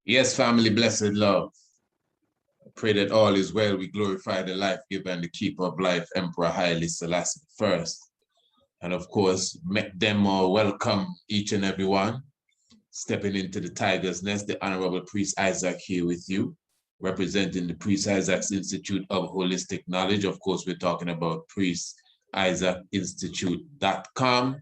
Yes, family, blessed love. I pray that all is well. We glorify the life giver and the keeper of life, Emperor Haile Selassie first. And of course, make them all welcome, each and every one. Stepping into the tiger's nest, the Honorable Priest Isaac here with you, representing the Priest Isaac's Institute of Holistic Knowledge. Of course, we're talking about priestisaacinstitute.com.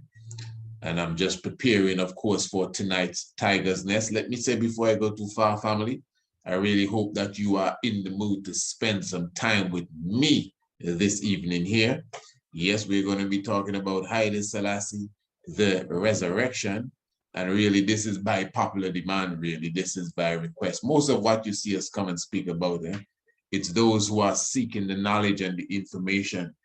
And I'm just preparing, of course, for tonight's Tiger's Nest. Let me say before I go too far, family, I really hope that you are in the mood to spend some time with me this evening here. Yes, we're going to be talking about Haile Selassie, the resurrection. And really, this is by popular demand, really. This is by request. Most of what you see us come and speak about, it's those who are seeking the knowledge and the information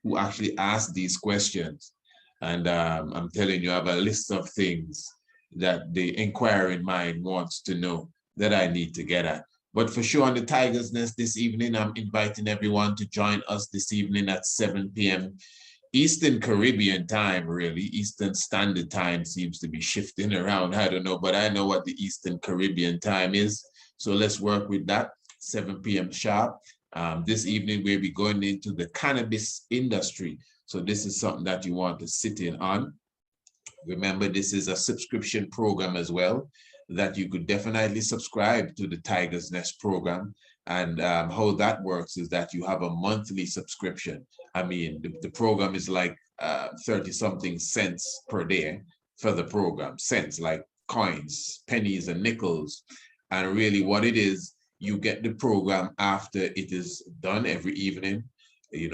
who actually ask these questions. And I'm telling you, I have a list of things that the inquiring mind wants to know that I need to get at. But for sure, on the Tiger's Nest this evening, I'm inviting everyone to join us this evening at 7 p.m. Eastern Caribbean time, really. Eastern Standard Time seems to be shifting around. I don't know, but I know what the Eastern Caribbean time is. So let's work with that, 7 p.m. sharp. This evening, we'll be going into the cannabis industry. So this is something that you want to sit in on. Remember, this is a subscription program as well, that you could definitely subscribe to the Tiger's Nest program. And how that works is that you have a monthly subscription. I mean, the program is like 30-something cents per day for the program. Cents like coins, pennies, and nickels. And really what it is, you get the program after it is done every evening,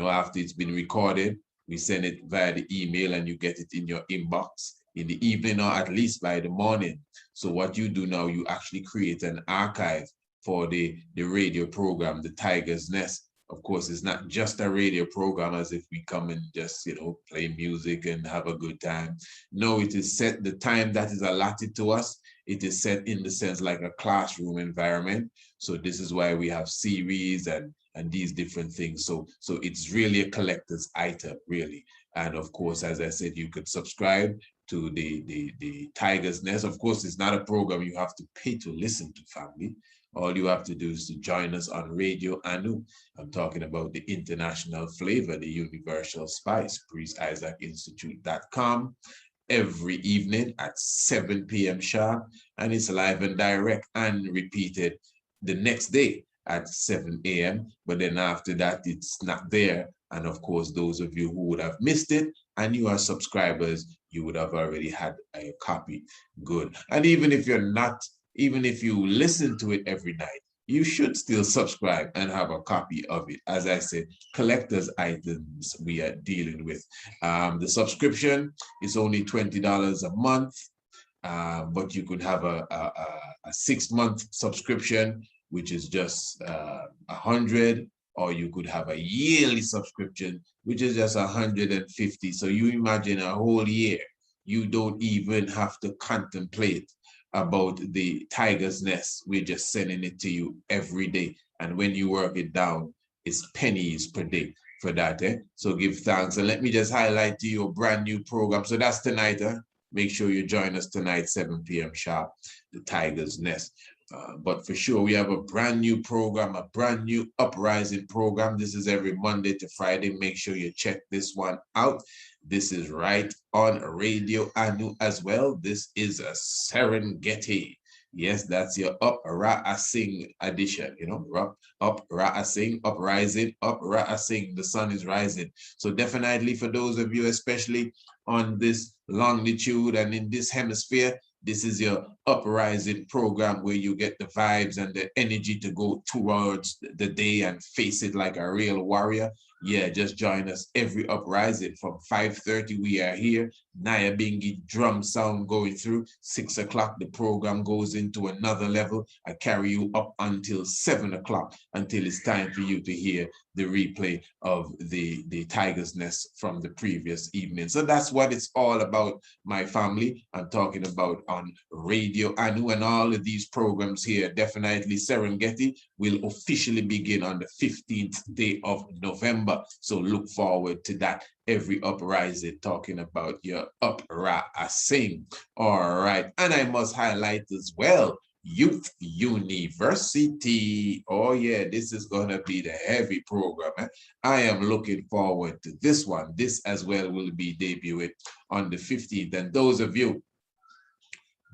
after it's been recorded. We send it via the email and you get it in your inbox in the evening or at least by the morning. So what you do now, you actually create an archive for the radio program, the Tiger's Nest. Of course, it's not just a radio program as if we come and just, play music and have a good time. No, it is set, the time that is allotted to us, it is set in the sense like a classroom environment. So this is why we have series and these different things. So it's really a collector's item, really. And of course, as I said, you could subscribe to the Tiger's Nest. Of course, it's not a program you have to pay to listen to, family. All you have to do is to join us on Radio Anu. I'm talking about the international flavor, the universal spice, priestisaacinstitute.com, every evening at 7 p.m. sharp. And it's live and direct and repeated the next day at 7 a.m. But then after that, it's not there. And of course, those of you who would have missed it and you are subscribers, you would have already had a copy. Good. And even if you're not, even if you listen to it every night, you should still subscribe and have a copy of it. As I said, collector's items we are dealing with. The subscription is only $20 a month, but you could have a 6-month subscription, which is just 100, or you could have a yearly subscription, which is just 150. So you imagine a whole year, you don't even have to contemplate about the Tiger's Nest. We're just sending it to you every day. And when you work it down, it's pennies per day for that. So give thanks. And let me just highlight to you a brand new program. So that's tonight. Make sure you join us tonight, 7 p.m. sharp, the Tiger's Nest. But for sure, we have a brand new program, a brand new uprising program. This is every Monday to Friday. Make sure you check this one out. This is right on Radio Anu as well. This is a Serengeti. Yes, that's your Up-Ra-A-Sing edition, Up-Ra-A-Sing, uprising, Up-Ra-A-Sing, the sun is rising. So definitely for those of you, especially on this longitude and in this hemisphere, this is your uprising program where you get the vibes and the energy to go towards the day and face it like a real warrior. Yeah, just join us every uprising from 5:30. We are here. Nyabingi drum sound going through. 6 o'clock, the program goes into another level. I carry you up until 7 o'clock until it's time for you to hear the replay of the Tiger's Nest from the previous evening. So that's what it's all about, my family. I'm talking about on Radio Anu and all of these programs here. Definitely Serengeti will officially begin on the 15th day of November. So look forward to that. Every uprising talking about your Up-Ra-A-Sing. All right. And I must highlight as well, Youth University. Oh yeah, this is gonna be the heavy program. I am looking forward to this one. This as well will be debuted on the 15th. And those of you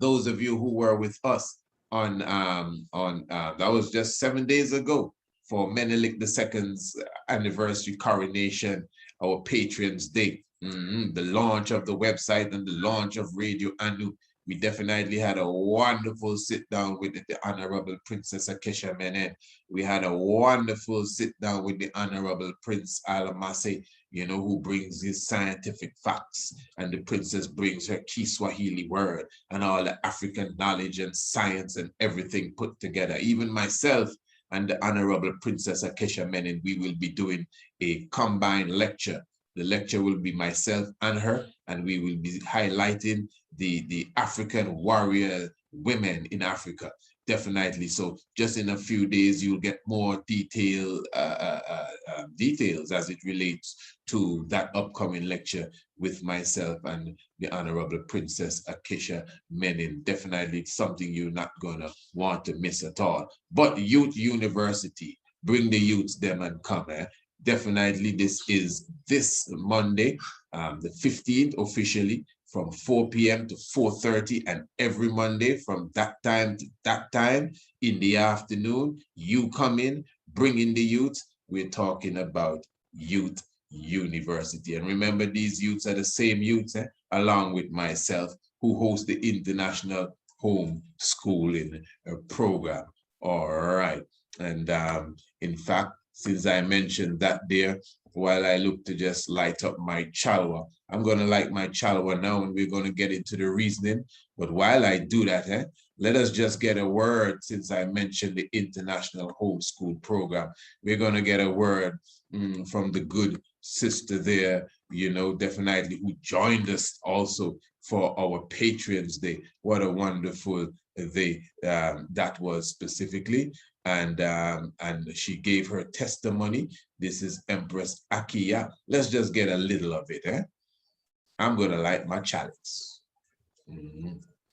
who were with us on that was just 7 days ago for Menelik II's anniversary coronation, our Patrons Day, the launch of the website and the launch of Radio Anu. We definitely had a wonderful sit down with the Honorable Princess Akesha Menen. We had a wonderful sit down with the Honorable Prince Alamase, you know, who brings his scientific facts, and the princess brings her Kiswahili word and all the African knowledge and science and everything put together. Even myself and the Honorable Princess Akesha Menin, we will be doing a combined lecture. The lecture will be myself and her, and we will be highlighting the African warrior women in Africa. Definitely. So just in a few days, you'll get more details as it relates to that upcoming lecture with myself and the Honorable Princess Akesha Menin. Definitely something you're not gonna want to miss at all. But Youth University, bring the youths them and come. Definitely this is this Monday, the 15th officially, from 4 p.m. to 4:30, and every Monday from that time to that time in the afternoon, you come in, bring in the youth. We're talking about Youth University. And remember, these youths are the same youths, along with myself, who host the International Homeschooling Program. All right. And in fact, since I mentioned that there, while I look to just light up my chalwa, I'm going to light my chalwa now, and we're going to get into the reasoning. But while I do that, let us just get a word, since I mentioned the International Homeschool Program. We're going to get a word from the good sister there, you know, definitely, who joined us also for our Patrons Day. What a wonderful day that was specifically. And she gave her testimony. This is Empress Akia. Let's just get a little of it. I'm going to light my chalice.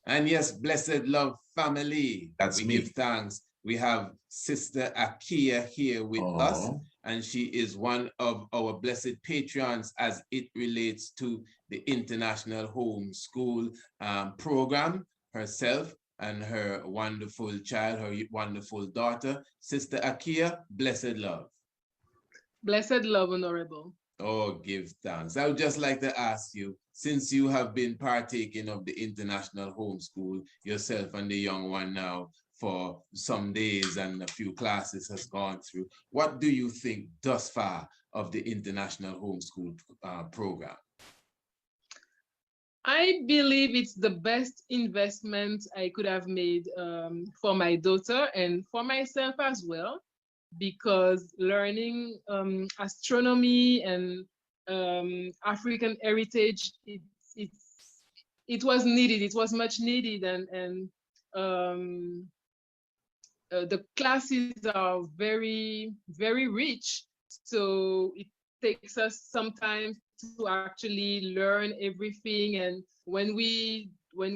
And yes, blessed love family. That's me. Give thanks. We have Sister Akia here with us, and she is one of our blessed patrons as it relates to the International Homeschool Program herself, and her wonderful child, her wonderful daughter. Sister Akia, blessed love. Blessed love, Honorable. Oh, give thanks. I would just like to ask you, since you have been partaking of the International Homeschool yourself and the young one now for some days and a few classes has gone through, what do you think thus far of the International Homeschool Program? I believe it's the best investment I could have made for my daughter and for myself as well, because learning astronomy and African heritage, it was needed. It was much needed, and the classes are very, very rich. So it takes us some time to actually learn everything. And when we watch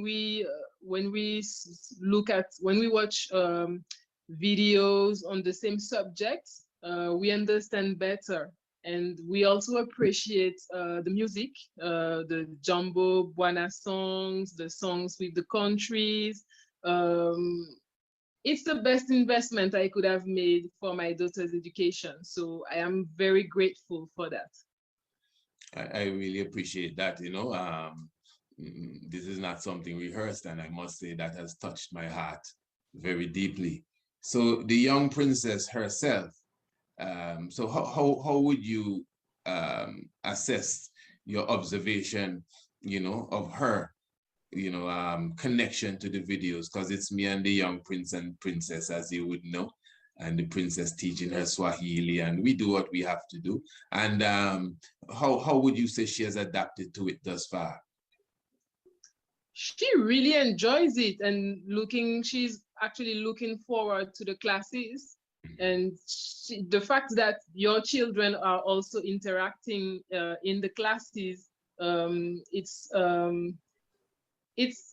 videos on the same subjects, we understand better. And we also appreciate the music, the Jumbo Bwana songs, the songs with the countries. It's the best investment I could have made for my daughter's education. So I am very grateful for that. I really appreciate that. You know, this is not something rehearsed, and I must say that has touched my heart very deeply. So the young princess herself, so how would you assess your observation, you know, of her, you know, connection to the videos? Because it's me and the young prince and princess, as you would know, and the princess teaching her Swahili, and we do what we have to do. And how would you say she has adapted to it thus far? She really enjoys it, and she's actually looking forward to the classes. And the fact that your children are also interacting in the classes, it's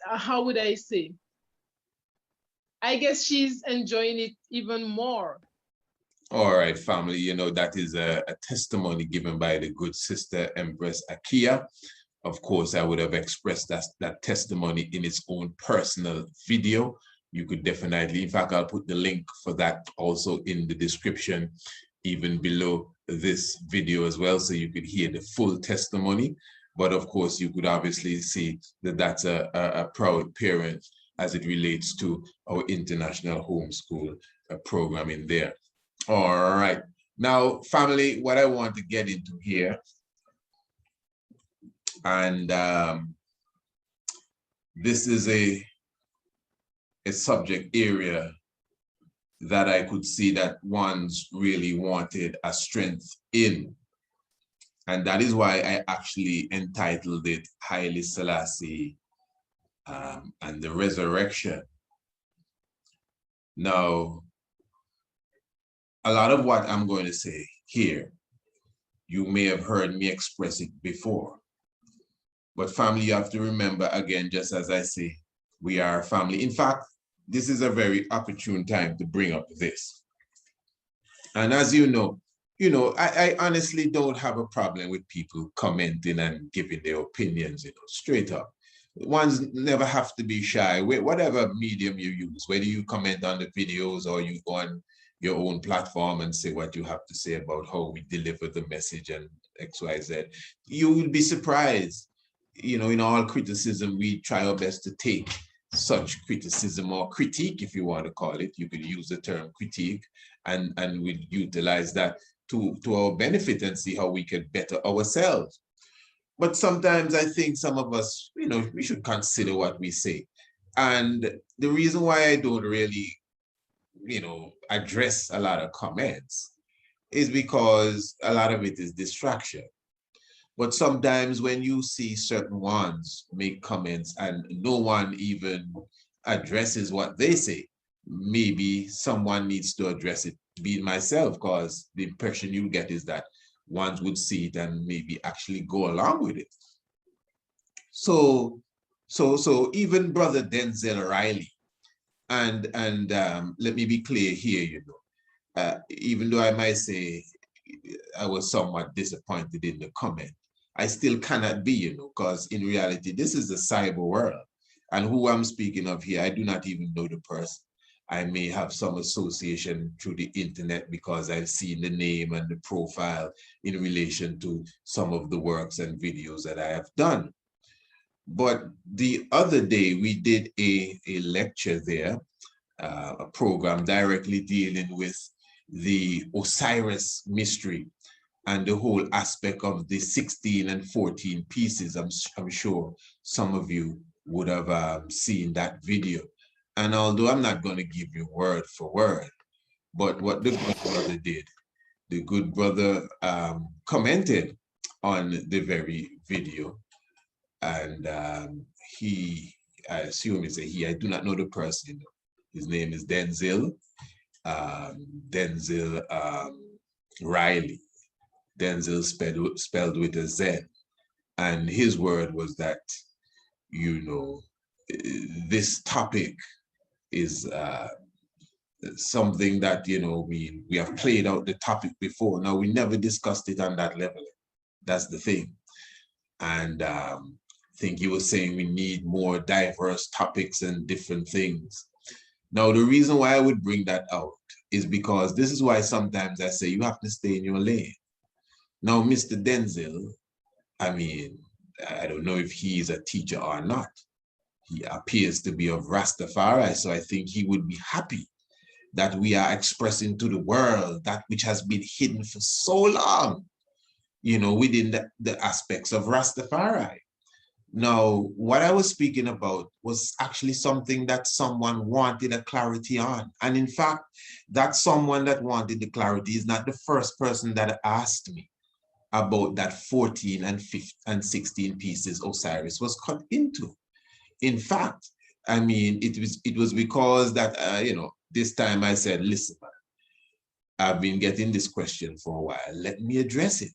how would I say? I guess she's enjoying it even more. All right, family, you know, that is a testimony given by the good sister Empress Akia. Of course, I would have expressed that testimony in its own personal video. You could definitely, in fact, I'll put the link for that also in the description, even below this video as well, so you could hear the full testimony. But of course, you could obviously see that that's a proud parent as it relates to our international homeschool program in there. All right. Now, family, what I want to get into here, and this is a subject area that I could see that one's really wanted a strength in. And that is why I actually entitled it Haile Selassie and the Resurection. Now, a lot of what I'm going to say here, you may have heard me express it before. But family, you have to remember, again, just as I say, we are a family. In fact, this is a very opportune time to bring up this. And as you know, I honestly don't have a problem with people commenting and giving their opinions, straight up. Ones never have to be shy, whatever medium you use, whether you comment on the videos or you go on your own platform and say what you have to say about how we deliver the message and XYZ. You will be surprised. In all criticism, we try our best to take such criticism or critique, if you want to call it. You could use the term critique, and we utilize that to our benefit and see how we can better ourselves. But sometimes I think some of us, we should consider what we say. And the reason why I don't really, address a lot of comments is because a lot of it is distraction. But sometimes when you see certain ones make comments and no one even addresses what they say, maybe someone needs to address it, being myself, because the impression you get is that ones would see it and maybe actually go along with it. So even Brother Denzel Riley, and let me be clear here, even though I might say I was somewhat disappointed in the comment, I still cannot be, because in reality, this is a cyber world. And who I'm speaking of here, I do not even know the person. I may have some association through the internet because I've seen the name and the profile in relation to some of the works and videos that I have done. But the other day, we did a lecture there, a program directly dealing with the Osiris mystery and the whole aspect of the 16 and 14 pieces. I'm sure some of you would have seen that video. And although I'm not going to give you word for word, but what the good brother did, the good brother commented on the very video. And I assume it's a he, I do not know the person. His name is Denzel Riley. Denzel spelled with a Z. And his word was that, this topic is something that, we have played out the topic before. Now, we never discussed it on that level. That's the thing. And I think he was saying we need more diverse topics and different things. Now, the reason why I would bring that out is because this is why sometimes I say you have to stay in your lane. Now, Mr. Denzel, I mean, I don't know if he is a teacher or not. He appears to be of Rastafari, so I think he would be happy that we are expressing to the world that which has been hidden for so long, within the aspects of Rastafari. Now, what I was speaking about was actually something that someone wanted a clarity on. And in fact, that someone that wanted the clarity is not the first person that asked me about that 14 and 15 and 16 pieces Osiris was cut into. In fact, I mean, it was because that, this time I said, listen, I've been getting this question for a while. Let me address it.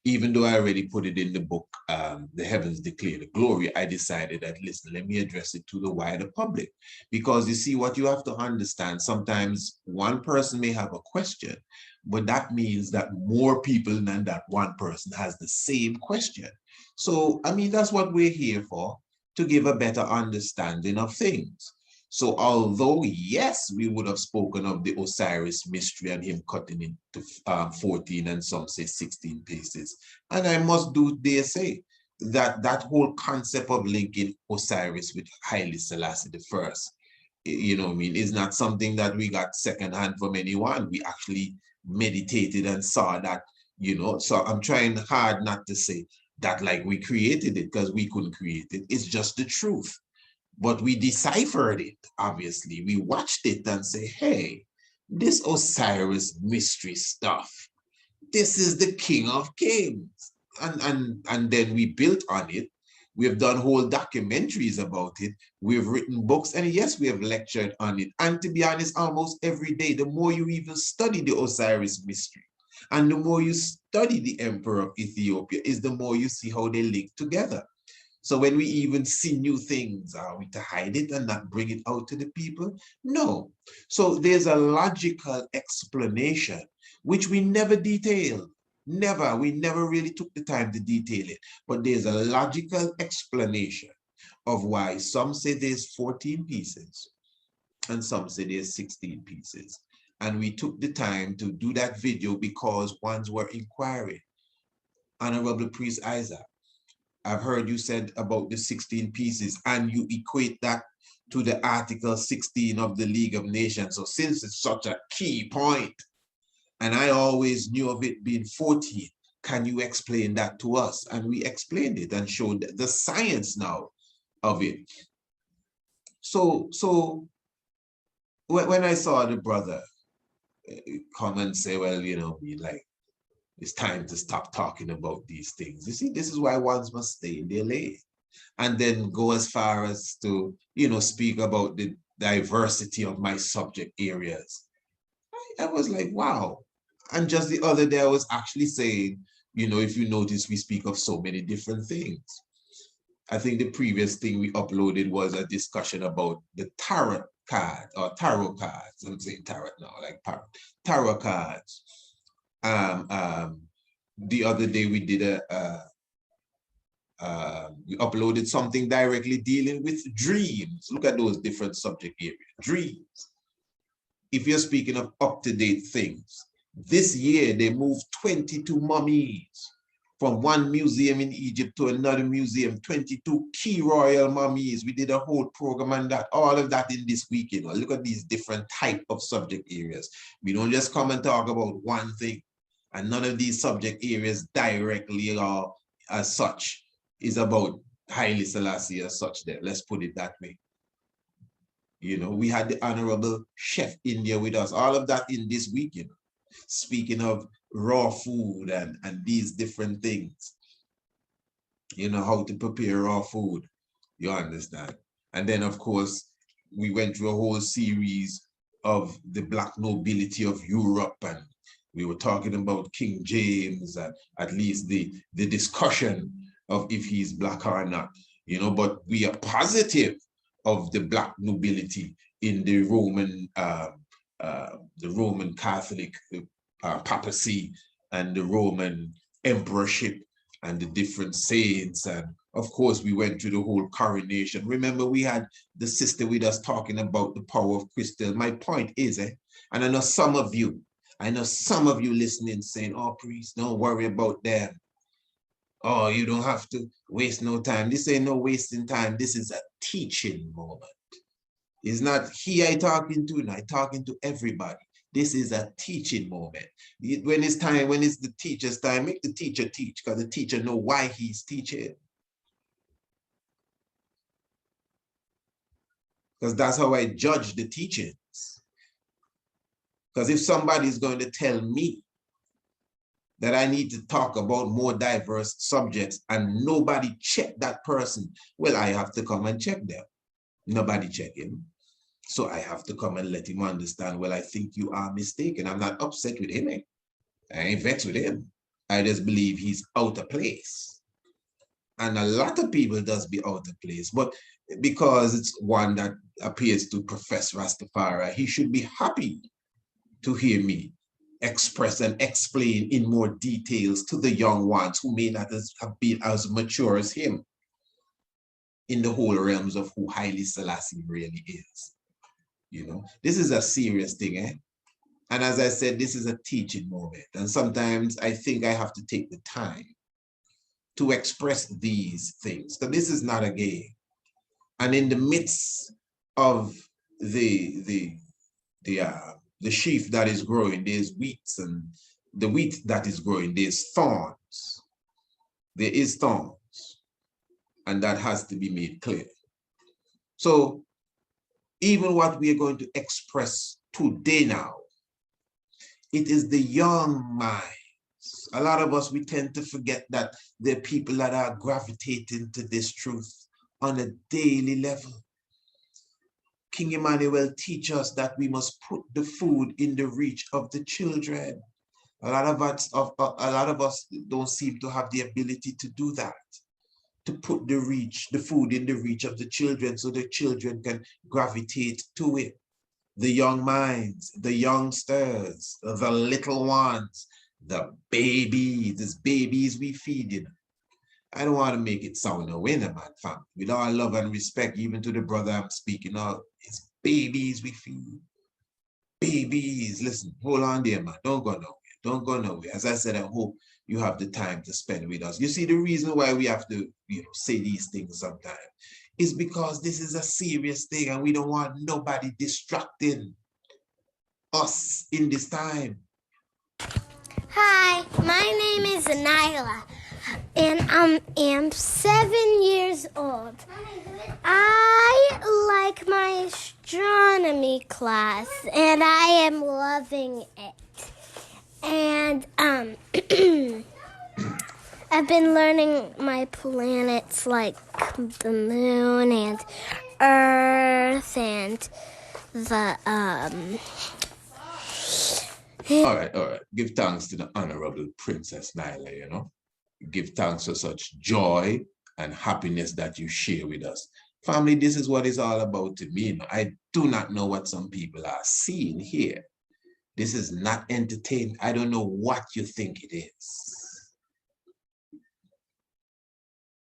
even though I already put it in the book, The Heavens Declare the Glory, I decided that, listen, let me address it to the wider public. Because you see, what you have to understand, sometimes one person may have a question, but that means that more people than that one person has the same question. So, I mean, that's what we're here for, to give a better understanding of things. So although, yes, we would have spoken of the Osiris mystery and him cutting into 14 and some say 16 pieces, and I must do dare say that that whole concept of linking Osiris with Haile Selassie the first, you know what I mean, is not something that we got secondhand from anyone. We actually meditated and saw that, you know, so I'm trying hard not to say that like we created it, because we couldn't create it. It's just the truth. But we deciphered it, obviously. We watched it and say, hey, this Osiris mystery stuff, this is the King of Kings. And then we built on it. We have done whole documentaries about it. We've written books, and yes, we have lectured on it. And to be honest, almost every day, the more you even study the Osiris mystery, and the more you study the Emperor of Ethiopia, is the more you see how they link together. So when we even see new things, are we to hide it and not bring it out to the people? No. So there's a logical explanation, which we never detailed. Never. We never really took the time to detail it. But there's a logical explanation of why some say there's 14 pieces and some say there's 16 pieces. And we took the time to do that video because ones were inquiring. Honorable Priest Isaac, I've heard you said about the 16 pieces, and you equate that to the Article 16 of the League of Nations. So since it's such a key point, and I always knew of it being 14, can you explain that to us? And we explained it and showed the science now of it. So when I saw the brother come and say, well, you know, like, it's time to stop talking about these things. You see, this is why ones must stay in their lane. And then go as far as to, you know, speak about the diversity of my subject areas. I was like, wow. And just the other day, I was actually saying, you know, if you notice, we speak of so many different things. I think the previous thing we uploaded was a discussion about the tarot card, or tarot cards. I'm saying tarot now, like tarot cards. The other day we did we uploaded something directly dealing with dreams. Look at those different subject areas. Dreams. If you're speaking of up-to-date things, this year they moved 22 mummies from one museum in Egypt to another museum, 22 key royal mummies. We did a whole program on that, all of that in this weekend. Look at these different type of subject areas. We don't just come and talk about one thing. And none of these subject areas directly or as such is about Haile Selassie as such there. Let's put it that way. You know, we had the Honorable Chef India with us, all of that in this week, you know, speaking of raw food and these different things. You know, how to prepare raw food, you understand. And then, of course, we went through a whole series of the Black nobility of Europe, and we were talking about King James, and at least the discussion of if he's Black or not, you know, but we are positive of the Black nobility in the Roman Catholic papacy and the Roman emperorship and the different saints. And of course, we went through the whole coronation. Remember, we had the sister with us talking about the power of crystal. My point is, and I know some of you listening saying, oh, priest, don't worry about them. Oh, you don't have to waste no time. This ain't no wasting time. This is a teaching moment. It's not he I talking to, I talking to everybody. This is a teaching moment. When it's time, when it's the teacher's time, make the teacher teach, because the teacher know why he's teaching. Because that's how I judge the teachings. Because if somebody is going to tell me that I need to talk about more diverse subjects and nobody check that person, well, I have to come and check them. Nobody check him. So I have to come and let him understand, well, I think you are mistaken. I'm not upset with him. I ain't vexed with him. I just believe he's out of place. And a lot of people does be out of place, but because it's one that appears to profess Rastafari, he should be happy to hear me express and explain in more details to the young ones who may not have been as mature as him in the whole realms of who Haile Selassie really is. You know, this is a serious thing, eh? And as I said, this is a teaching moment. And sometimes I think I have to take the time to express these things. So this is not a game. And in the midst of the sheaf that is growing, there's wheats, and the wheat that is growing, there's thorns. There is thorns, and that has to be made clear. So even what we are going to express today now, it is the young minds. A lot of us, we tend to forget that there are people that are gravitating to this truth on a daily level. King Emmanuel teaches us that we must put the food in the reach of the children. A lot of us don't seem to have the ability to do that, to put the food in the reach of the children so the children can gravitate to it. The young minds, the youngsters, the little ones, the babies, these babies we feeding. I don't want to make it sound a winner, man, fam. With all love and respect, even to the brother I'm speaking of, it's babies we feed. Babies, listen, hold on there, man. Don't go nowhere. Don't go nowhere. As I said, I hope you have the time to spend with us. You see, the reason why we have to, say these things sometimes is because this is a serious thing and we don't want nobody distracting us in this time. Hi, my name is Nyla, and I am 7 years old. I like my astronomy class, and I am loving it. And I've been learning my planets like the moon and Earth and the All right. Give thanks to the Honorable Princess Nyla, Give thanks for such joy and happiness that you share with us. Family, this is what it's all about to me. I do not know what some people are seeing here. This is not entertainment. I don't know what you think it is.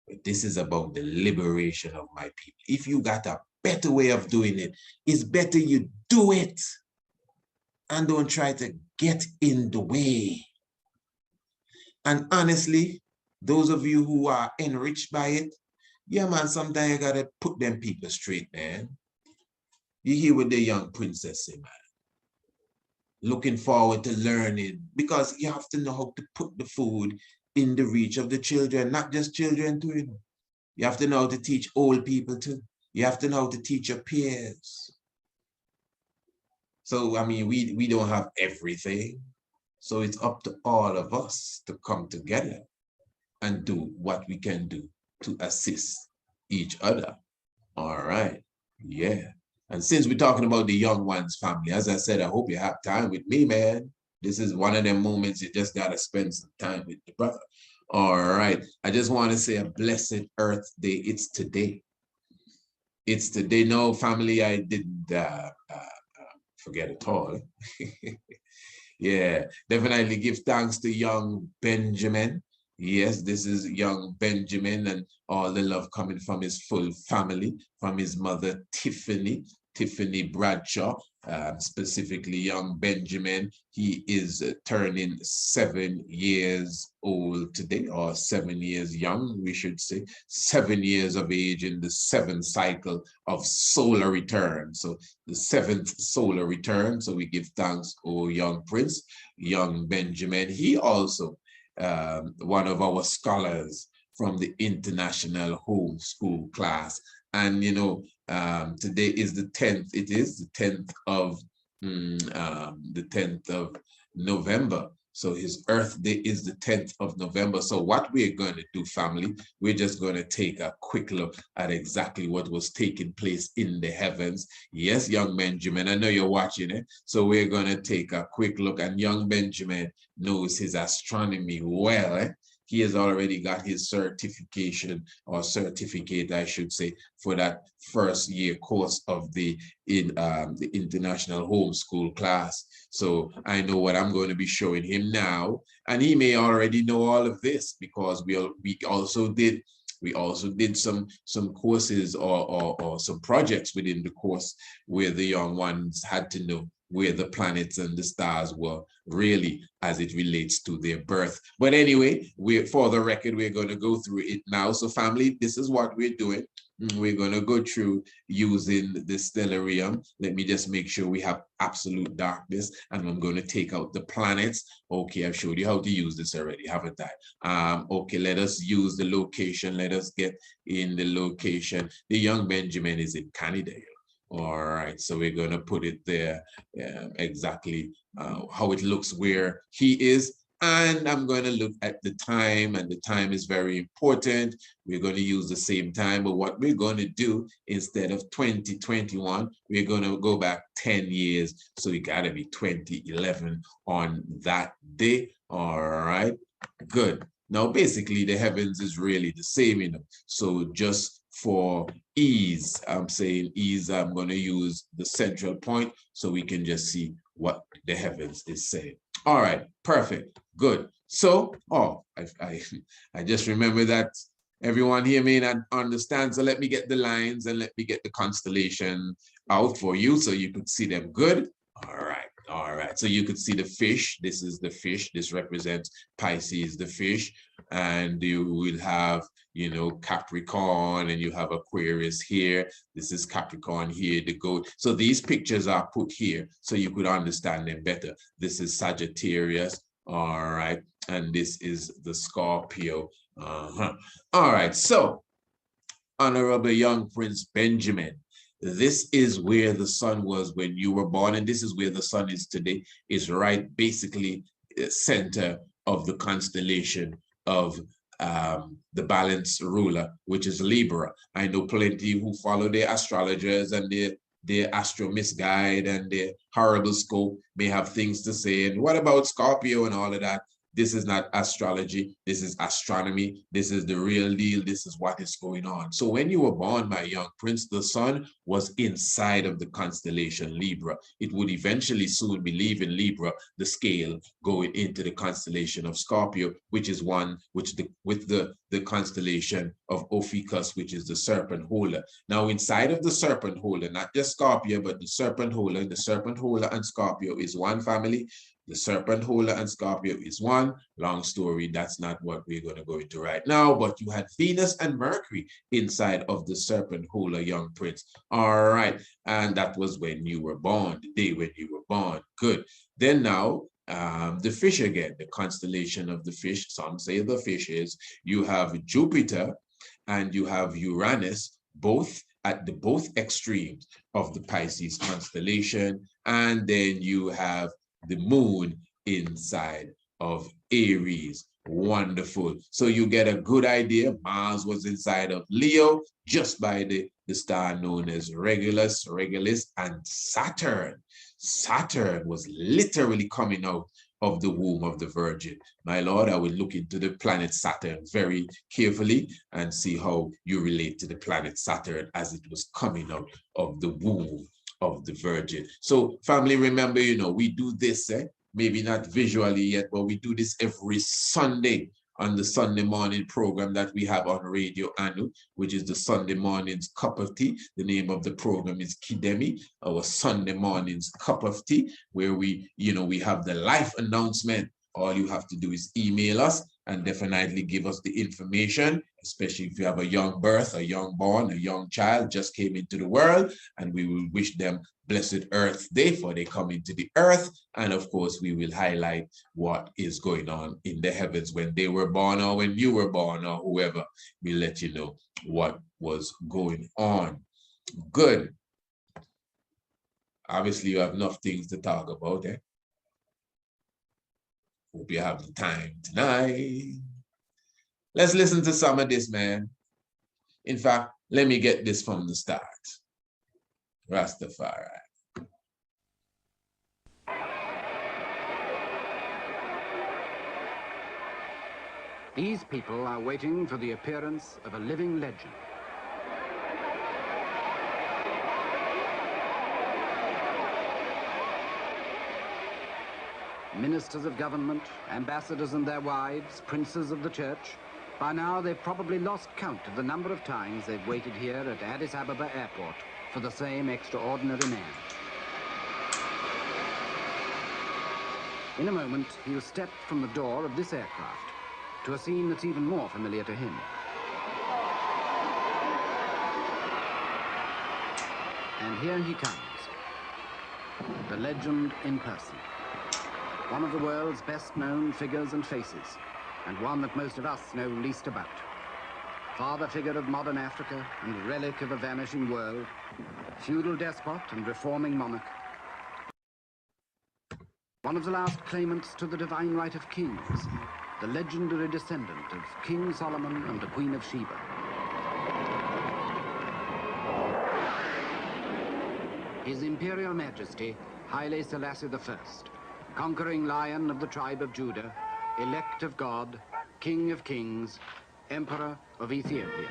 But this is about the liberation of my people. If you got a better way of doing it, it's better you do it. And don't try to get in the way. And honestly, those of you who are enriched by it, yeah, man, sometimes you gotta put them people straight, man. You hear what the young princess say, man. Looking forward to learning, because you have to know how to put the food in the reach of the children, not just children too. You have to know how to teach old people too. You have to know how to teach your peers. So, I mean, we don't have everything. So it's up to all of us to come together and do what we can do to assist each other. All right. Yeah. And since we're talking about the young ones, family, as I said, I hope you have time with me, man. This is one of them moments you just got to spend some time with the brother. All right. I just want to say a blessed Earth Day. It's today. It's today. No, family, I didn't forget at all. Yeah, definitely give thanks to young Benjamin. Yes, this is young Benjamin and all the love coming from his full family, from his mother, Tiffany Bradshaw, specifically young Benjamin. He is turning 7 years old today, or 7 years young, we should say, 7 years of age in the 7th cycle of solar return. So the 7th solar return. So we give thanks, oh young prince, young Benjamin. He also, one of our scholars from the international homeschool class. And today is the 10th. It is the 10th of November. So his birthday is the 10th of November. So what we're going to do, family, we're just going to take a quick look at exactly what was taking place in the heavens. Yes, young Benjamin, I know you're watching it. So we're going to take a quick look, and young Benjamin knows his astronomy well. He has already got his certification, or certificate, I should say, for that first year course of the international homeschool class. So I know what I'm going to be showing him now, and he may already know all of this because we also did some courses or some projects within the course where the young ones had to know where the planets and the stars were really as it relates to their birth. But anyway, for the record, we're going to go through it now. So family, this is what we're doing. We're going to go through using the stellarium. Let me just make sure we have absolute darkness, and I'm going to take out the planets. Okay, I've showed you how to use this already, haven't I? Okay, let us use the location. Let us get in the location. The young Benjamin is in Canada. All right, so we're going to put it there exactly how it looks where he is. And I'm going to look at the time, and the time is very important. We're going to use the same time, but what we're going to do, instead of 2021, we're going to go back 10 years. So it got to be 2011 on that day. All right, good. Now, basically, the heavens is really the same, you know. So just for ease, I'm saying ease, I'm going to use the central point so we can just see what the heavens is saying. All right, perfect, good. So, I just remember that everyone here may not understand, so let me get the lines and let me get the constellation out for you so you could see them good. All right, so you could see the fish. This is the fish. This represents Pisces, the fish. And you will have, you know, Capricorn, and you have Aquarius here. This is Capricorn here, the goat. So these pictures are put here so you could understand them better. This is Sagittarius, all right, and this is the Scorpio. All right, so Honorable Young Prince Benjamin, this is where the sun was when you were born, and this is where the sun is today, is right basically center of the constellation of the balanced ruler, which is Libra. I know plenty who follow their astrologers and their astro misguide and their horoscope may have things to say. And what about Scorpio and all of that? This is not astrology. This is astronomy. This is the real deal. This is what is going on. So when you were born, my young prince, the sun was inside of the constellation Libra. It would eventually soon be leaving Libra, the scale, going into the constellation of Scorpio, which is one with the constellation of Ophiuchus, which is the serpent holder. Now, inside of the serpent holder, not just Scorpio, but the serpent holder and Scorpio is one family. The serpent holder and Scorpio is one. Long story, that's not what we're going to go into right now, but you had Venus and Mercury inside of the serpent holder, young prince. All right, and that was when you were born, the day when you were born. Good. Then now, the fish again, the constellation of the fish, some say the fish is, you have Jupiter and you have Uranus, both at the both extremes of the Pisces constellation, and then you have the moon inside of Aries. Wonderful. So you get a good idea. Mars was inside of Leo just by the star known as Regulus, and Saturn. Saturn was literally coming out of the womb of the Virgin. My Lord, I will look into the planet Saturn very carefully and see how you relate to the planet Saturn as it was coming out of the womb of the Virgin. So family, remember, you know, we do this, maybe not visually yet, but we do this every Sunday on the Sunday morning program that we have on Radio Anu, which is the Sunday morning's cup of tea. The name of the program is Kidemi, our Sunday morning's cup of tea, where we, you know, we have the life announcement. All you have to do is email us and definitely give us the information, especially if you have a young birth, a young born, a young child just came into the world, and we will wish them blessed Earth Day for they come into the earth. And of course, we will highlight what is going on in the heavens when they were born or when you were born or whoever. We'll let you know what was going on. Good. Obviously, you have enough things to talk about, Hope you have the time tonight. Let's listen to some of this, man. In fact, let me get this from the start. Rastafari. These people are waiting for the appearance of a living legend. Ministers of government, ambassadors and their wives, princes of the church. By now, they've probably lost count of the number of times they've waited here at Addis Ababa Airport for the same extraordinary man. In a moment, he'll step from the door of this aircraft to a scene that's even more familiar to him. And here he comes, the legend in person. One of the world's best-known figures and faces, and one that most of us know least about. Father figure of modern Africa and relic of a vanishing world, feudal despot and reforming monarch. One of the last claimants to the divine right of kings, the legendary descendant of King Solomon and the Queen of Sheba. His Imperial Majesty, Haile Selassie I, conquering lion of the tribe of Judah, elect of God, King of kings, Emperor of Ethiopia.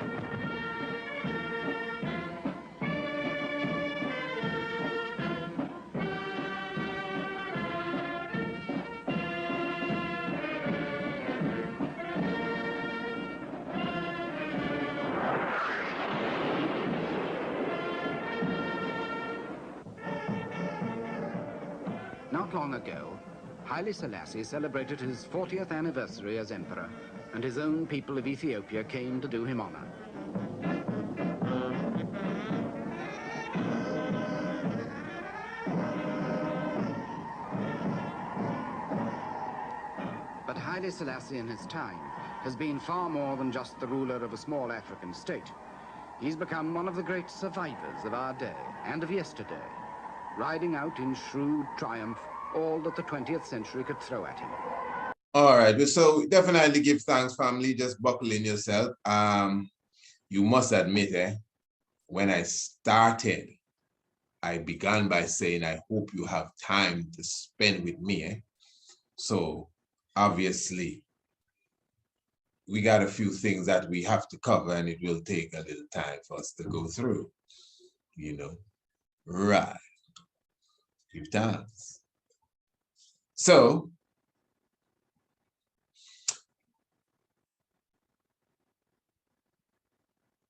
Not long ago, Haile Selassie celebrated his 40th anniversary as emperor, and his own people of Ethiopia came to do him honor. But Haile Selassie in his time has been far more than just the ruler of a small African state. He's become one of the great survivors of our day and of yesterday, riding out in shrewd triumph all that the 20th century could throw at him. All right, so definitely give thanks, family. Just buckle in yourself. You must admit, when I started, I began by saying, I hope you have time to spend with me. So obviously, we got a few things that we have to cover, and it will take a little time for us to go through, you know. Right. Give thanks. So,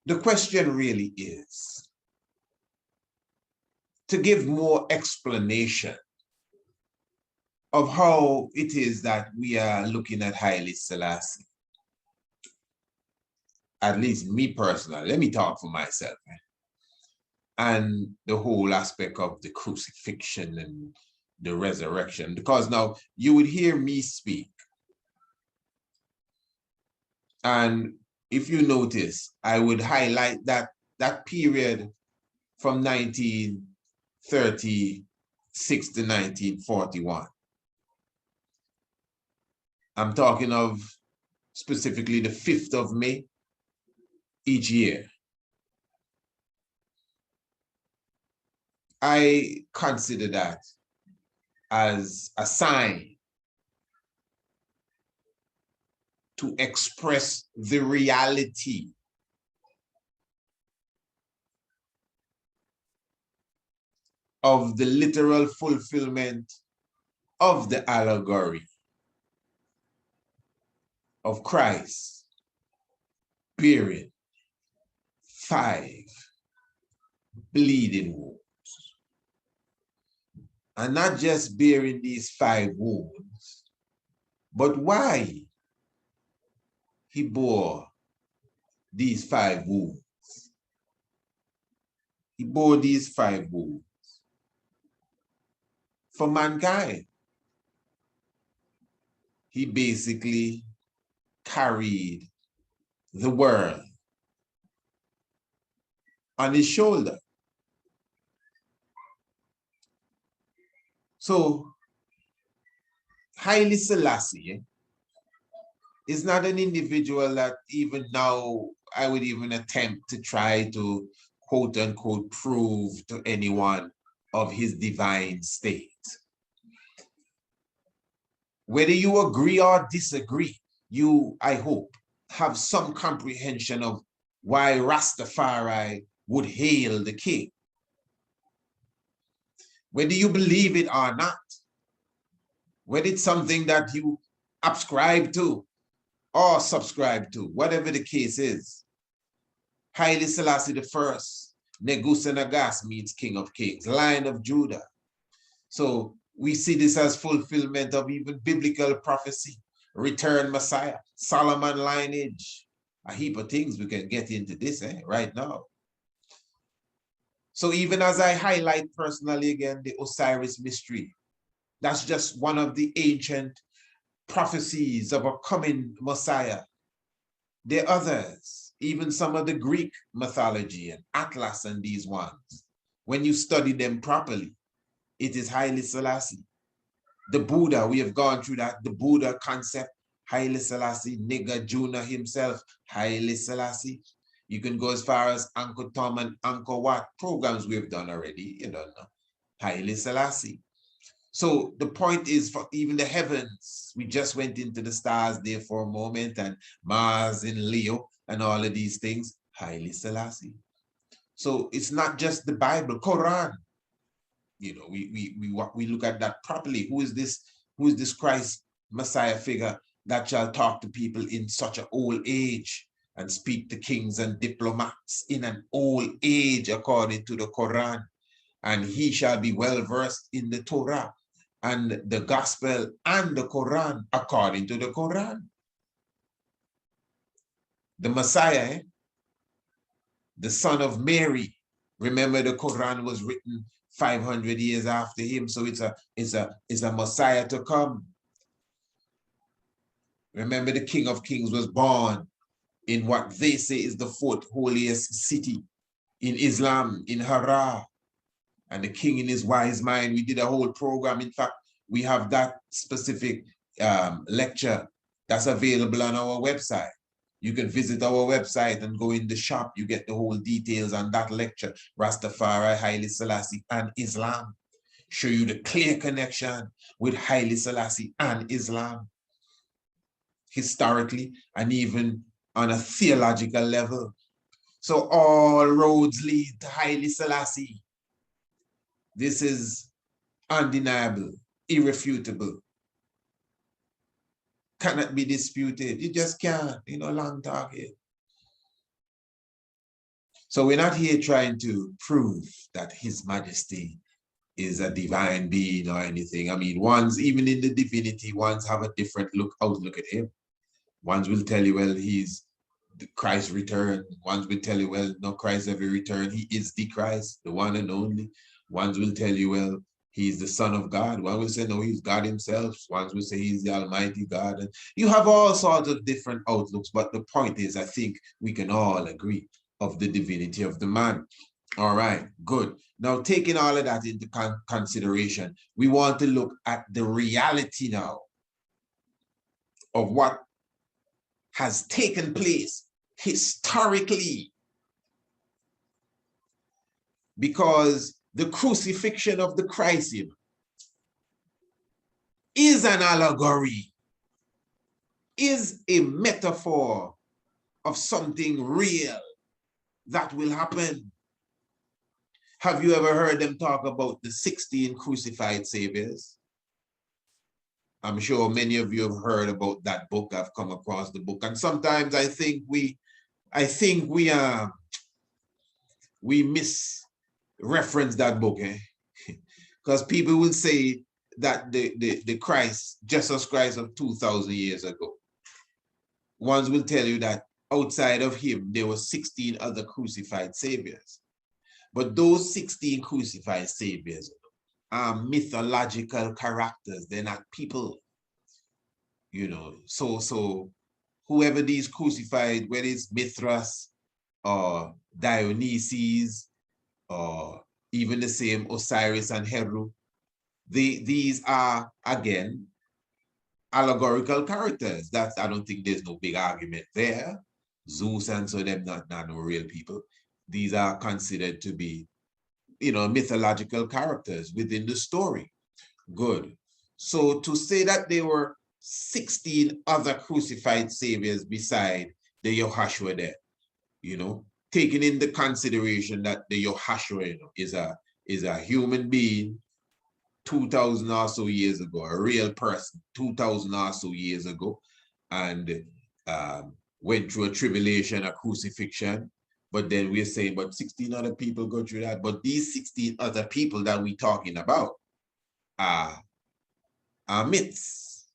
the question really is to give more explanation of how it is that we are looking at Haile Selassie. At least me personally, let me talk for myself. And the whole aspect of the crucifixion and the resurrection, because now you would hear me speak. And if you notice, I would highlight that period from 1936 to 1941. I'm talking of specifically the 5th of May each year. I consider that as a sign to express the reality of the literal fulfillment of the allegory of Christ bearing 5 bleeding wounds. And not just bearing these 5 wounds, but why he bore these 5 wounds. He bore these 5 wounds for mankind. He basically carried the world on his shoulder. So Haile Selassie is not an individual that even now I would even attempt to try to quote unquote prove to anyone of his divine state. Whether you agree or disagree, you, I hope, have some comprehension of why Rastafari would hail the king. Whether you believe it or not, whether it's something that you ascribe to or subscribe to, whatever the case is, Haile Selassie I, Negusa Nagas means King of Kings, Lion of Judah. So we see this as fulfillment of even biblical prophecy, return Messiah, Solomon lineage, a heap of things we can get into this right now. So even as I highlight personally again the Osiris mystery, that's just one of the ancient prophecies of a coming Messiah. There are others, even some of the Greek mythology and Atlas and these ones. When you study them properly, it is Haile Selassie. The Buddha, we have gone through that, the Buddha concept, Haile Selassie, Nigga Juna himself, Haile Selassie. You can go as far as Uncle Tom and Uncle Wat programs we've done already, you know, Haile Selassie. So the point is, for even the heavens, we just went into the stars there for a moment, and Mars in Leo and all of these things, Haile Selassie. So it's not just the Bible, Quran. You know, we look at that properly. Who is this Christ Messiah figure that shall talk to people in such an old age and speak to kings and diplomats in an old age according to the Quran? And he shall be well versed in the Torah and the gospel and the Quran according to the Quran. The Messiah, the son of Mary. Remember, the Quran was written 500 years after him, so it's a Messiah to come. Remember, the King of Kings was born in what they say is the fourth holiest city in Islam, in Hara. And the king in his wise mind, we did a whole program. In fact, we have that specific lecture that's available on our website. You can visit our website and go in the shop. You get the whole details on that lecture, Rastafari, Haile Selassie, and Islam. Show you the clear connection with Haile Selassie and Islam, historically and even on a theological level. So all roads lead to Haile Selassie. This is undeniable, irrefutable, cannot be disputed. You just can't, you know, long talk here. So we're not here trying to prove that His Majesty is a divine being or anything. I mean, ones, even in the divinity, ones have a different outlook at him. Ones will tell you, well, he's the Christ returned. Ones will tell you, well, no, Christ ever returned. He is the Christ, the one and only. Ones will tell you, well, he's the Son of God. One will say, no, he's God himself. Ones will say he's the Almighty God. And you have all sorts of different outlooks, but the point is, I think we can all agree of the divinity of the man. All right, good. Now, taking all of that into consideration, we want to look at the reality now of what has taken place historically. Because the crucifixion of the Christ is an allegory, is a metaphor of something real that will happen. Have you ever heard them talk about the 16 crucified saviors? I'm sure many of you have heard about that book. I've come across the book, and sometimes I think we misreference that book, because people will say that the Christ, Jesus Christ of 2,000 years ago. Ones will tell you that outside of him, there were 16 other crucified saviors. But those 16 crucified saviors are mythological characters. They're not people, you know. So whoever these crucified, whether it's Mithras or Dionysus or even the same Osiris and Heru, these are, again, allegorical characters. That's, I don't think there's no big argument there. Zeus and so them not no real people. These are considered to be, you know, mythological characters within the story. Good. So to say that there were 16 other crucified saviors beside the Yahshua there, you know, taking into consideration that the Yahshua, you know, is a human being 2,000 or so years ago, a real person 2,000 or so years ago, and went through a tribulation, a crucifixion. But then we're saying, but 16 other people go through that. But these 16 other people that we're talking about are myths.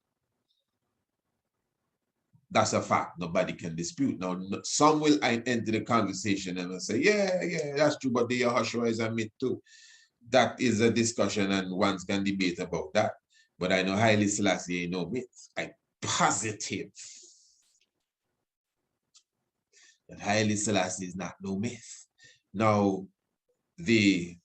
That's a fact. Nobody can dispute. Now, some will enter the conversation and will say, yeah, that's true, but the Yahushua is a myth too. That is a discussion, and one can debate about that. But I know Haile Selassie ain't no myth. I'm positive that Haile Selassie is not no myth. Now, the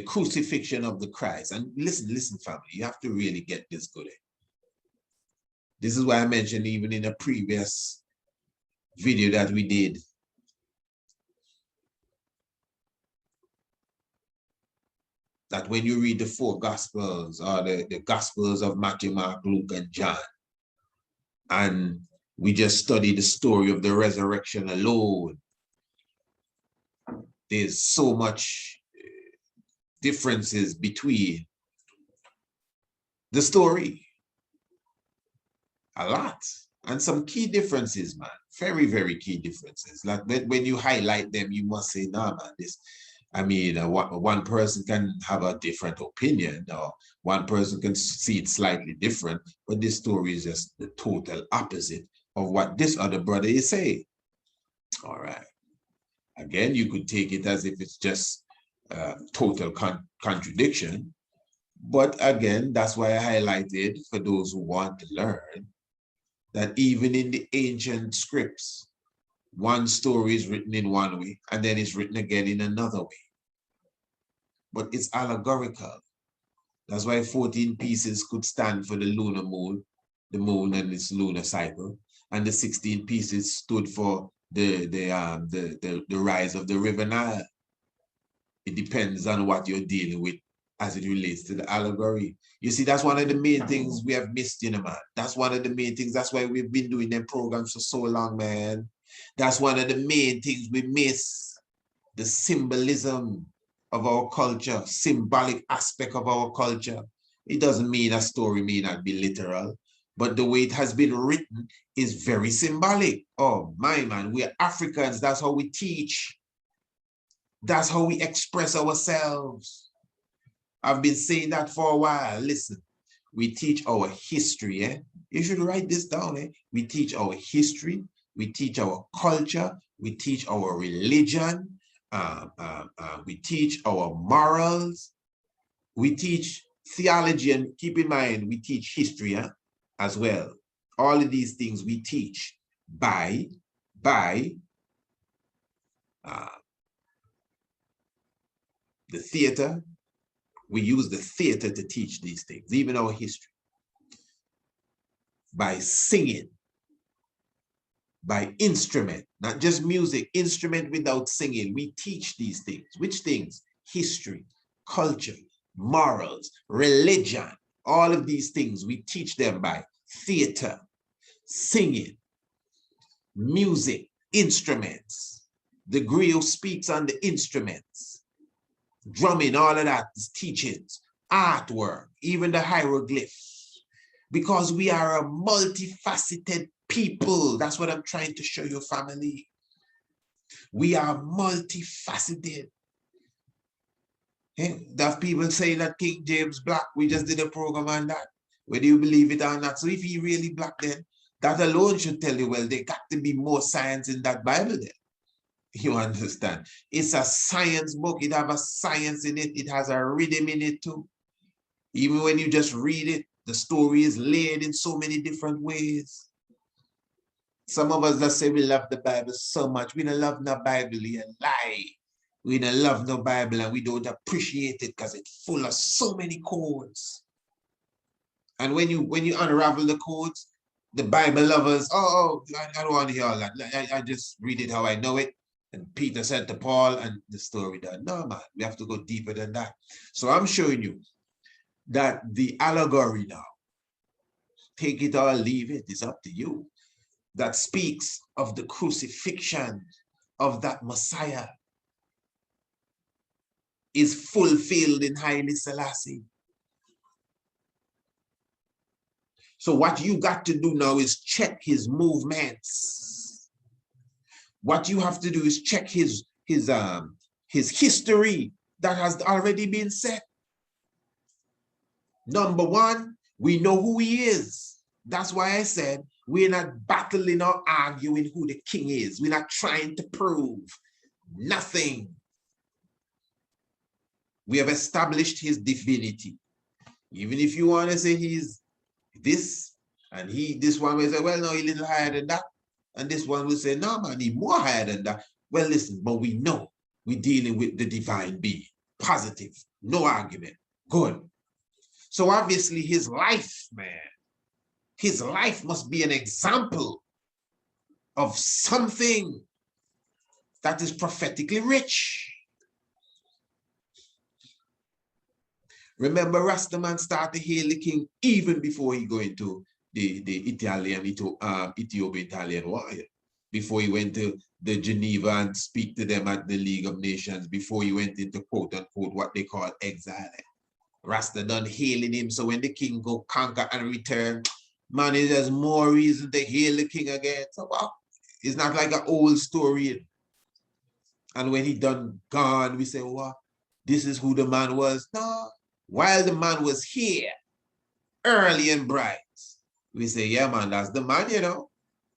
crucifixion of the Christ, and listen, family, you have to really get this good. This is why I mentioned even in a previous video that we did, that when you read the four Gospels, or the Gospels of Matthew, Mark, Luke, and John, and we just study the story of the resurrection alone, there's so much differences between the story. A lot. And some key differences, man. Very, very key differences. Like when you highlight them, you must say, nah, man, this, I mean, one person can have a different opinion, or one person can see it slightly different, but this story is just the total opposite of what this other brother is saying. All right. Again, you could take it as if it's just total contradiction. But again, that's why I highlighted, for those who want to learn, that even in the ancient scripts, one story is written in one way, and then it's written again in another way. But it's allegorical. That's why 14 pieces could stand for the lunar moon, the moon and its lunar cycle, and the 16 pieces stood for the rise of the river Nile. It depends on what you're dealing with as it relates to the allegory. You see, that's one of the main things we have missed, you know, man. That's one of the main things. That's why we've been doing them programs for so long, man. That's one of the main things we miss. The symbolism of our culture, symbolic aspect of our culture. It doesn't mean a story may not be literal, but the way it has been written is very symbolic. Oh, my man, we're Africans. That's how we teach. That's how we express ourselves. I've been saying that for a while. Listen, we teach our history. You should write this down. We teach our history. We teach our culture. We teach our religion. We teach our morals. We teach theology, and keep in mind, we teach history as well. All of these things we teach by the theater. We use the theater to teach these things, even our history. By singing, by instrument, not just music, instrument without singing. We teach these things. Which things? History, culture, morals, religion, all of these things we teach them by theater, singing, music, instruments. The griot speaks on the instruments. Drumming, all of that is teachings, artwork, even the hieroglyphs, because we are a multifaceted people. That's what I'm trying to show you, family. We are multifaceted. That people say that King James black, we just did a program on that, whether you believe it or not. So if he really black, then that alone should tell you, well, there got to be more science in that Bible then. You understand? It's a science book. It has a science in it. It has a rhythm in it too. Even when you just read it, the story is layered in so many different ways. Some of us, let's say we love the Bible so much. We don't love the Bible, you lie. We don't love no Bible and we don't appreciate it because it's full of so many codes. And when you unravel the codes, the Bible lovers, I don't want to hear all that. I just read it how I know it. And Peter said to Paul, and the story done. No, man, we have to go deeper than that. So I'm showing you that the allegory now, take it or leave it, it's up to you, that speaks of the crucifixion of that Messiah is fulfilled in Haile Selassie. So what you got to do now is check his movements. What you have to do is check his history that has already been set. Number one, we know who he is. That's why I said we're not battling or arguing who the king is. We're not trying to prove nothing. We have established his divinity. Even if you want to say he's this, and this one will say, well, no, he's a little higher than that. And this one will say, no, man, he's more higher than that. Well, listen, but we know we're dealing with the divine being. Positive, no argument, good. So obviously his life, man, his life must be an example of something that is prophetically rich. Remember, Rastaman started to hail the king even before he go into the Ethiopian-Italian war. Before he went to the Geneva and speak to them at the League of Nations, before he went into quote unquote what they call exile. Rasta done hailing him, so when the king go conquer and return, man, there's more reason to hail the king again. So wow, it's not like an old story. And when he done gone, we say, wow, this is who the man was. No, while the man was here, early and bright, we say, yeah, man, that's the man, you know.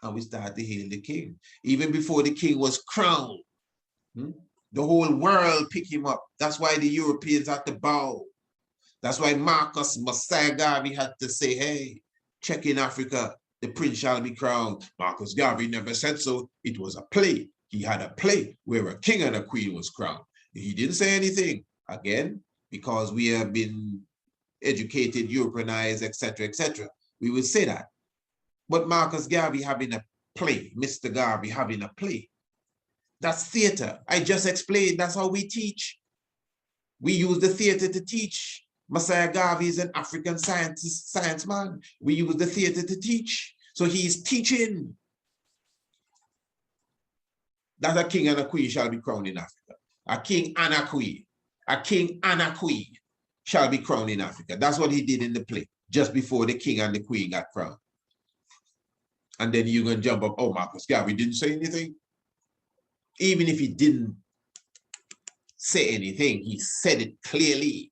And we start to hail the king. Even before the king was crowned, the whole world picked him up. That's why the Europeans had to bow. That's why Mosiah Garvey had to say, hey, check in Africa, the prince shall be crowned. Marcus Garvey never said so. It was a play. He had a play where a king and a queen was crowned. He didn't say anything. Again, because we have been educated, Europeanized, etc., etc. We would say that. But Marcus Garvey having a play, Mr. Garvey having a play, that's theater. I just explained, that's how we teach. We use the theater to teach. Mosiah Garvey is an African science man. We use the theater to teach. So he's teaching that a king and a queen shall be crowned in Africa. A king and a queen. A king and a queen shall be crowned in Africa. That's what he did in the play, just before the king and the queen got crowned. And then you're going to jump up, oh, Marcus Garvey didn't say anything. Even if he didn't say anything, he said it clearly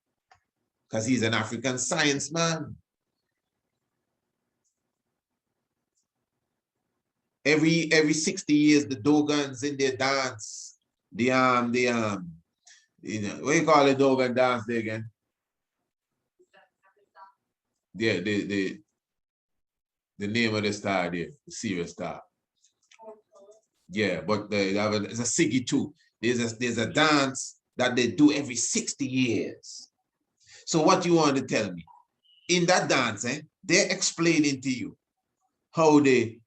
because he's an African science man. Every 60 years, the Dogons in their dance, you know, what do you call the Dogon dance there again? Yeah, the name of the star there, the serious star. Yeah, but it's a Siggy too. There's a dance that they do every 60 years. So what you want to tell me? In that dance, they're explaining to you how the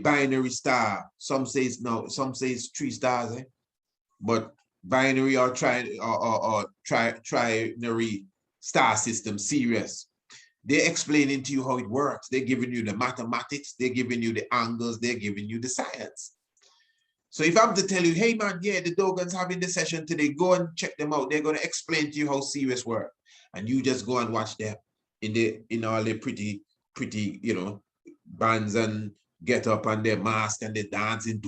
binary star, some say it's no, some say it's 3 stars, but binary or trinary star system, Sirius. They're explaining to you how it works. They're giving you the mathematics, they're giving you the angles, they're giving you the science. So if I'm to tell you, hey man, yeah, the Dogons having the session today, go and check them out. They're going to explain to you how Sirius work. And you just go and watch them in all their pretty, you know, bands and get up and their mask and they're dancing,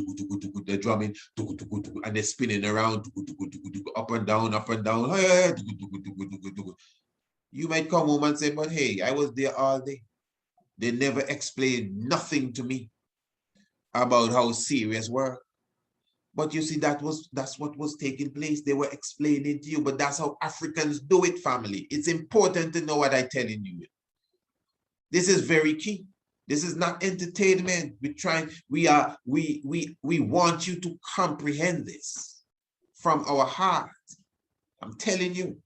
they're drumming, and they're spinning around, up and down, up and down. You might come home and say, but hey, I was there all day. They never explained nothing to me about how Sirius work. But you see, that's what was taking place. They were explaining to you, but that's how Africans do it, family. It's important to know what I'm telling you. This is very key. This is not entertainment. We want you to comprehend this. from our heart. I'm telling you.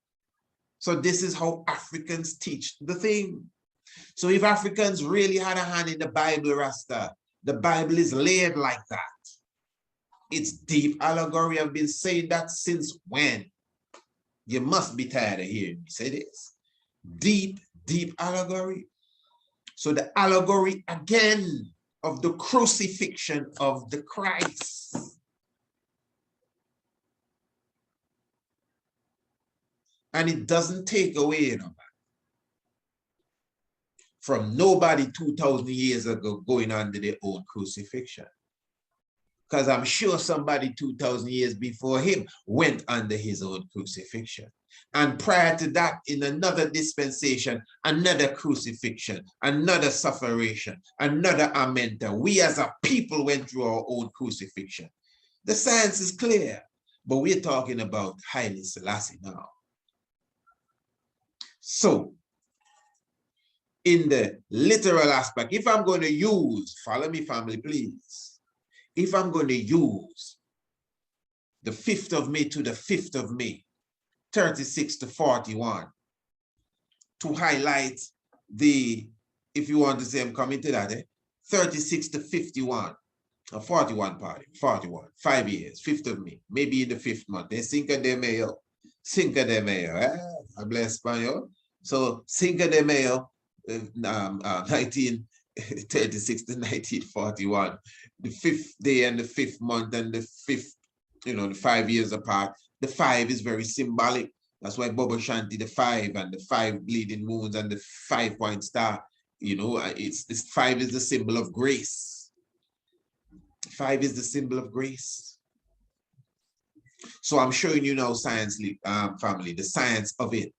So this is how Africans teach the thing. So if Africans really had a hand in the Bible, Rasta, the Bible is laid like that. It's deep allegory. I've been saying that since when? You must be tired of hearing me say this. Deep, deep allegory. So the allegory again of the crucifixion of the Christ. And it doesn't take away from nobody 2,000 years ago going under their own crucifixion. Because I'm sure somebody 2,000 years before him went under his own crucifixion. And prior to that, in another dispensation, another crucifixion, another sufferation, another amenta. We as a people went through our own crucifixion. The science is clear, but we're talking about Haile Selassie now. So, in the literal aspect, if I'm going to use, follow me family, please. If I'm going to use the 5th of May to the 5th of May, 36 to 41, to highlight the, if you want to say I'm coming to that, 36 to 51, or 41 party, 41, 5 years, 5th of May, maybe in the 5th month. Cinco de Mayo, I bless Spanish. So Cinco de Mayo, 1936 to 1941, the 5th day and the 5th month and the 5th, the 5 years apart. The 5 is very symbolic. That's why Bobo Shanti, the 5 and the 5 bleeding moons and the 5-point star, it's this 5 is the symbol of grace. 5 is the symbol of grace. So I'm showing you now, science family, the science of it,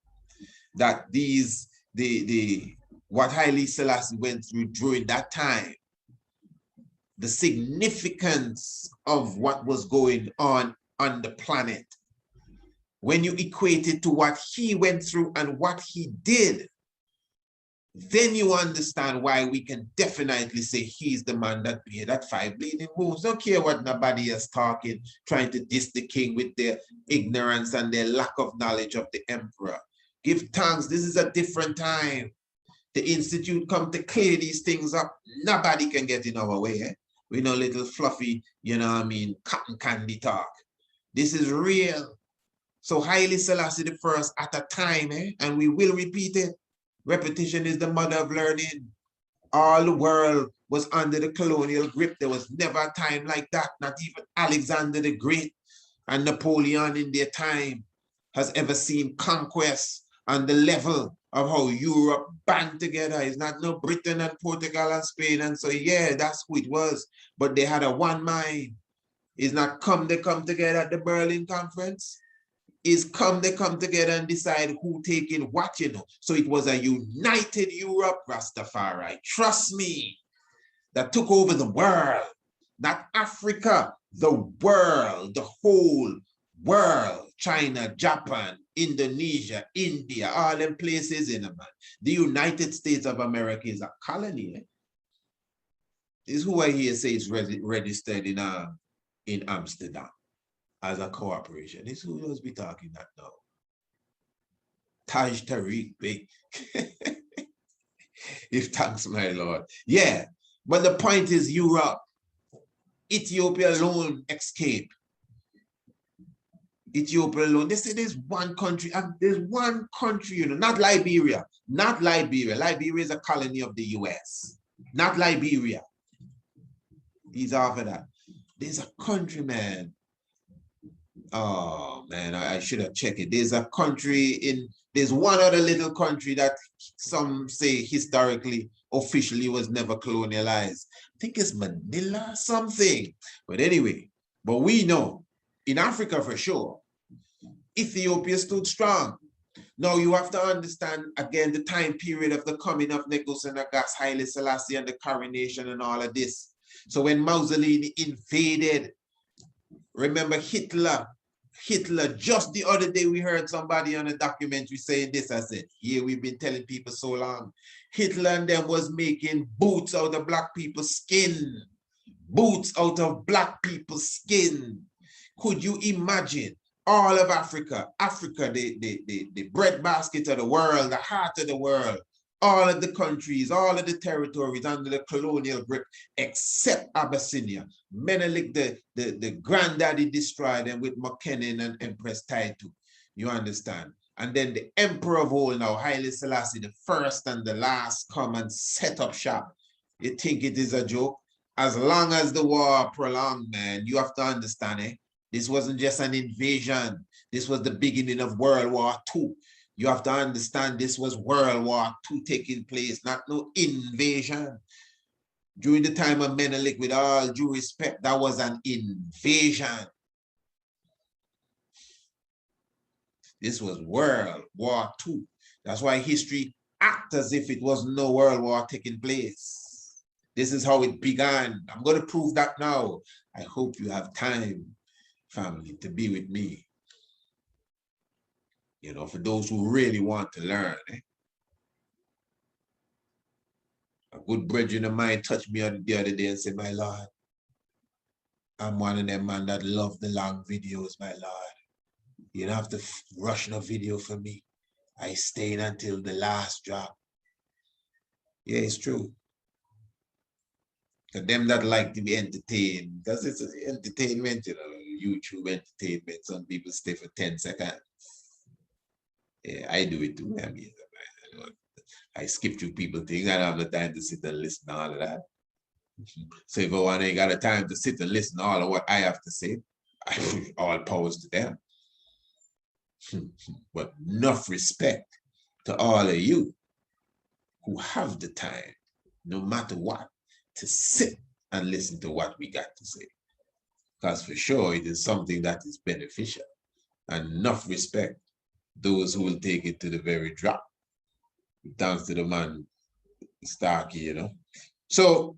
that these what Haile Selassie went through during that time, the significance of what was going on the planet. When you equate it to what he went through and what he did, then you understand why we can definitely say he's the man that made that 5 bleeding moons. Don't care what nobody is talking, trying to diss the king with their ignorance and their lack of knowledge of the emperor. Give thanks, this is a different time. The institute come to clear these things up. Nobody can get in our way. We know little fluffy, cotton candy talk. This is real. So Haile Selassie the first at a time, and we will repeat it. Repetition is the mother of learning. All the world was under the colonial grip. There was never a time like that. Not even Alexander the Great and Napoleon in their time has ever seen conquest on the level of how Europe band together. It's not no Britain and Portugal and Spain. And so, yeah, that's who it was. But they had a one mind. It's not they come together at the Berlin Conference. It's they come together and decide who taking what, So it was a united Europe, Rastafari. Trust me, that took over the world. Not Africa, the world, the whole world. China, Japan, Indonesia, India, all them places in man. The United States of America is a colony. This is who I hear say it's registered in Amsterdam as a cooperation. This is who knows be talking that now. Taj Tariq Bey. If thanks, my Lord. Yeah, but the point is Europe. Ethiopia alone escaped. Ethiopia alone. They say there's one country, not Liberia. Not Liberia. Liberia is a colony of the US. Not Liberia. He's after that. There's a country, man. Oh, man, I should have checked it. There's a country there's one other little country that some say historically, officially was never colonialized. I think it's Manila, something. But anyway, but we know, in Africa for sure, Ethiopia stood strong. Now you have to understand, again, the time period of the coming of Negus and Agas, Haile Selassie, and the coronation and all of this. So when Mussolini invaded, remember Hitler, just the other day we heard somebody on a documentary saying this. I said, yeah, we've been telling people so long. Hitler and them was making boots out of black people's skin. Boots out of black people's skin. Could you imagine all of Africa, the breadbasket of the world, the heart of the world, all of the countries, all of the territories under the colonial grip, except Abyssinia. Menelik, the granddaddy, destroyed them with Makenin and Empress Taitu. You understand? And then the emperor of all now, Haile Selassie, the first and the last, come and set up shop. You think it is a joke? As long as the war prolonged, man, you have to understand it. This wasn't just an invasion. This was the beginning of World War II. You have to understand this was World War II taking place, not no invasion. During the time of Menelik, with all due respect, that was an invasion. This was World War II. That's why history acts as if it was no World War taking place. This is how it began. I'm going to prove that now. I hope you have time, family, to be with me. You know, for those who really want to learn. A good brethren of mine touched me on the other day and said, my Lord, I'm one of them man that love the long videos, my Lord. You don't have to rush no video for me. I stayed until the last drop. Yeah, it's true. For them that like to be entertained, because it's entertainment, you know, YouTube entertainment. Some people stay for 10 seconds. Yeah, I do it too. I mean, I skip through people things. I don't have the time to sit and listen to all of that. So if I ain't got the time to sit and listen to all of what I have to say, all powers to them. But enough respect to all of you who have the time, no matter what, to sit and listen to what we got to say. Because for sure, it is something that is beneficial. And enough respect those who will take it to the very drop. Thanks to the man, Starkey, you know. So,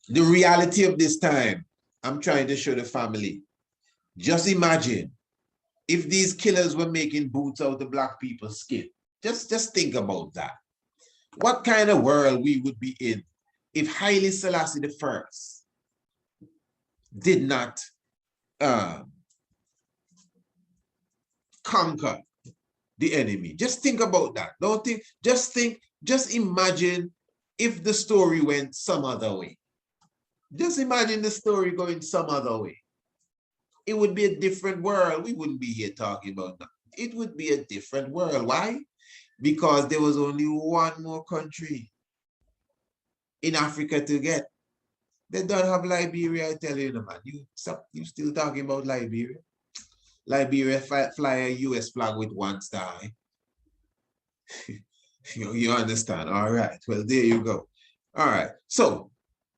the reality of this time, I'm trying to show the family. Just imagine if these killers were making boots out of black people's skin. Just think about that. What kind of world we would be in if Haile Selassie I did not conquer the enemy. Just think about that. Don't think, just imagine if the story went some other way. Just imagine the story going some other way. It would be a different world. We wouldn't be here talking about that. It would be a different world. Why? Because there was only one more country in Africa to get. They don't have Liberia, I tell you, man. You still talking about Liberia? Liberia fly a US flag with one star. You understand? All right. Well, there you go. All right. So,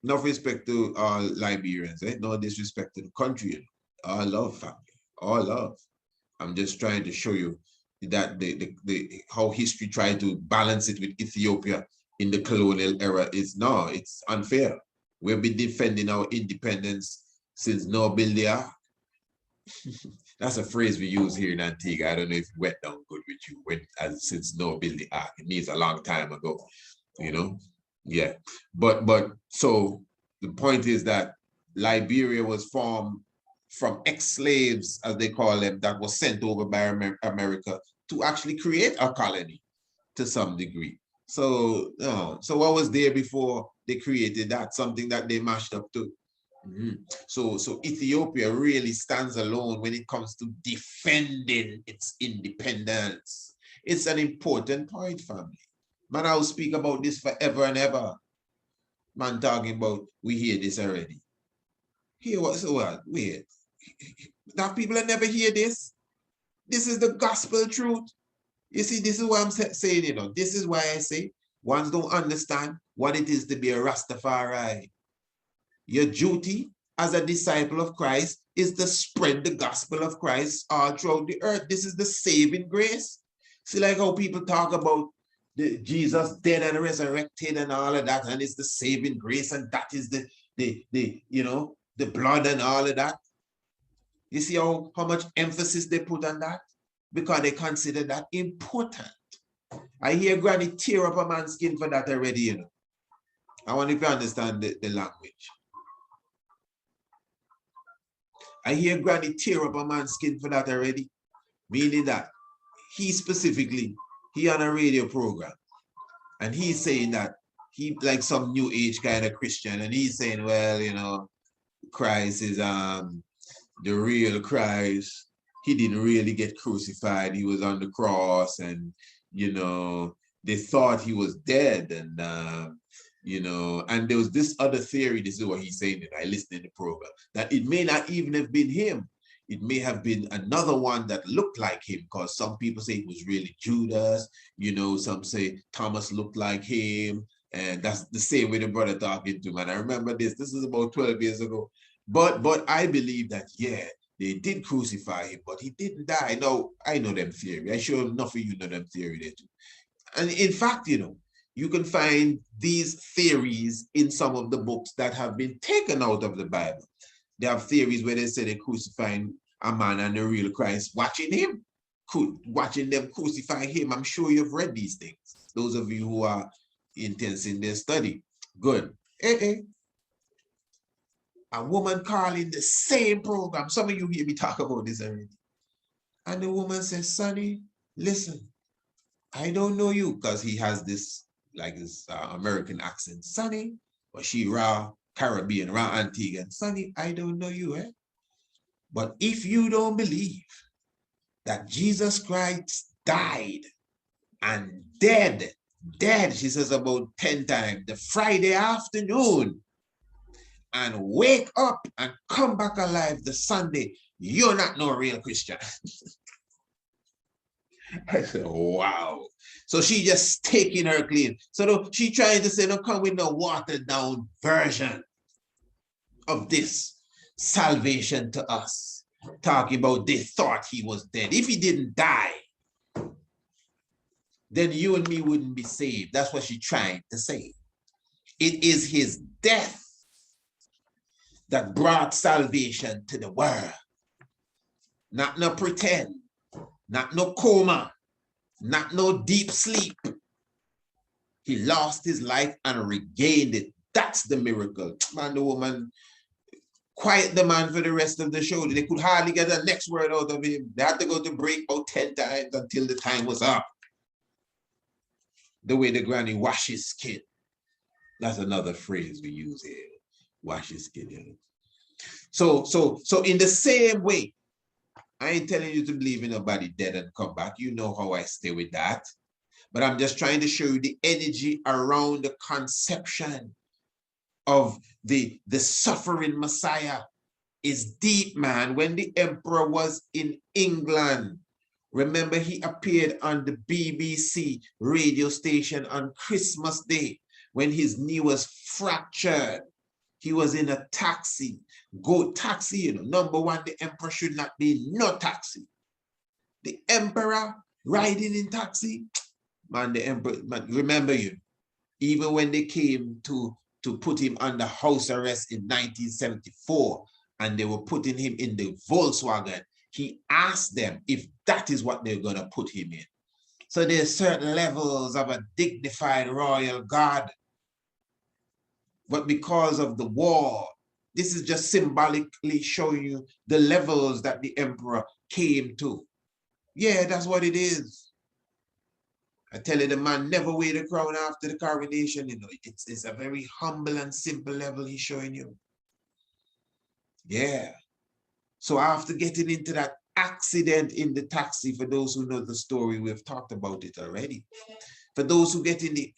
enough respect to all Liberians. No disrespect to the country. All love, family. All love. I'm just trying to show you that how history tried to balance it with Ethiopia in the colonial era is no, it's unfair. We've been defending our independence since Noah built the ark. That's a phrase we use here in Antigua. I don't know if it went down good with you since Noah built the ark. It means a long time ago, you know? Yeah. But so the point is that Liberia was formed from ex-slaves, as they call them, that was sent over by America to actually create a colony to some degree. So, so what was there before they created that? Something that they mashed up too. So Ethiopia really stands alone when it comes to defending its independence. It's an important point, family. Man, I'll speak about this forever and ever. Man, talking about, we hear this already. Hear what? So what? Wait. That people that never hear this. This is the gospel truth. You see, this is what I'm saying, you know. This is why I say, ones don't understand what it is to be a Rastafari. Your duty as a disciple of Christ is to spread the gospel of Christ all throughout the earth. This is the saving grace. See, like how people talk about Jesus dead and resurrected and all of that, and it's the saving grace, and that is the you know, the blood and all of that. You see how much emphasis they put on that? Because they consider that important. I hear Granny tear up a man's skin for that already, you know. I wonder if you understand the language. I hear Granny tear up a man's skin for that already. Meaning that he specifically, he on a radio program. And he's saying that he like some new age kind of Christian. And he's saying, well, you know, Christ is the real Christ. He didn't really get crucified. He was on the cross, and you know, they thought he was dead. And you know, and there was this other theory, this is what he's saying, that I listened in the program, that it may not even have been him. It may have been another one that looked like him, because some people say it was really Judas, you know, some say Thomas looked like him. And that's the same way the brother talking to him. And I remember this is about 12 years ago. But I believe that, yeah, they did crucify him, but he didn't die. No, I know them theory. I sure enough of you know them theory there too. And in fact, you know, you can find these theories in some of the books that have been taken out of the Bible. They have theories where they say they're crucifying a man and the real Christ watching him, watching them crucify him. I'm sure you've read these things. Those of you who are intense in their study. Good. A woman calling the same program. Some of you hear me talk about this already. And the woman says, Sonny, listen, I don't know you, because he has this, like this American accent. Sonny, but she raw Caribbean, raw Antiguan. Sonny, I don't know you, eh? But if you don't believe that Jesus Christ died and dead, she says about 10 times, the Friday afternoon, and wake up and come back alive the Sunday, you're not no real Christian. I said, wow. So she just taking her clean. So she trying to say, no, come with no watered down version of this salvation to us. Talking about they thought he was dead. If he didn't die, then you and me wouldn't be saved. That's what she's trying to say. It is his death that brought salvation to the world. Not no pretend, not no coma, not no deep sleep. He lost his life and regained it. That's the miracle. Man, the woman quiet the man for the rest of the show. They could hardly get the next word out of him. They had to go to break about 10 times until the time was up. The way the granny washes skin. That's another phrase we use here. Wash his skin. You know? So in the same way, I ain't telling you to believe in nobody dead and come back. You know how I stay with that. But I'm just trying to show you the energy around the conception of the suffering Messiah is deep, man. When the emperor was in England, remember he appeared on the BBC radio station on Christmas Day when his knee was fractured. He was in a taxi, taxi, you know. Number one, the emperor should not be no taxi. The emperor riding in taxi, man, the emperor, man, remember you, even when they came to put him under house arrest in 1974, and they were putting him in the Volkswagen, he asked them if that is what they're gonna put him in. So there's certain levels of a dignified royal guard. But because of the war, this is just symbolically showing you the levels that the emperor came to. Yeah, that's what it is. I tell you, the man never wear the crown after the coronation. You know, it's a very humble and simple level he's showing you. Yeah. So after getting into that accident in the taxi, for those who know the story, we've talked about it already. For those who get in the,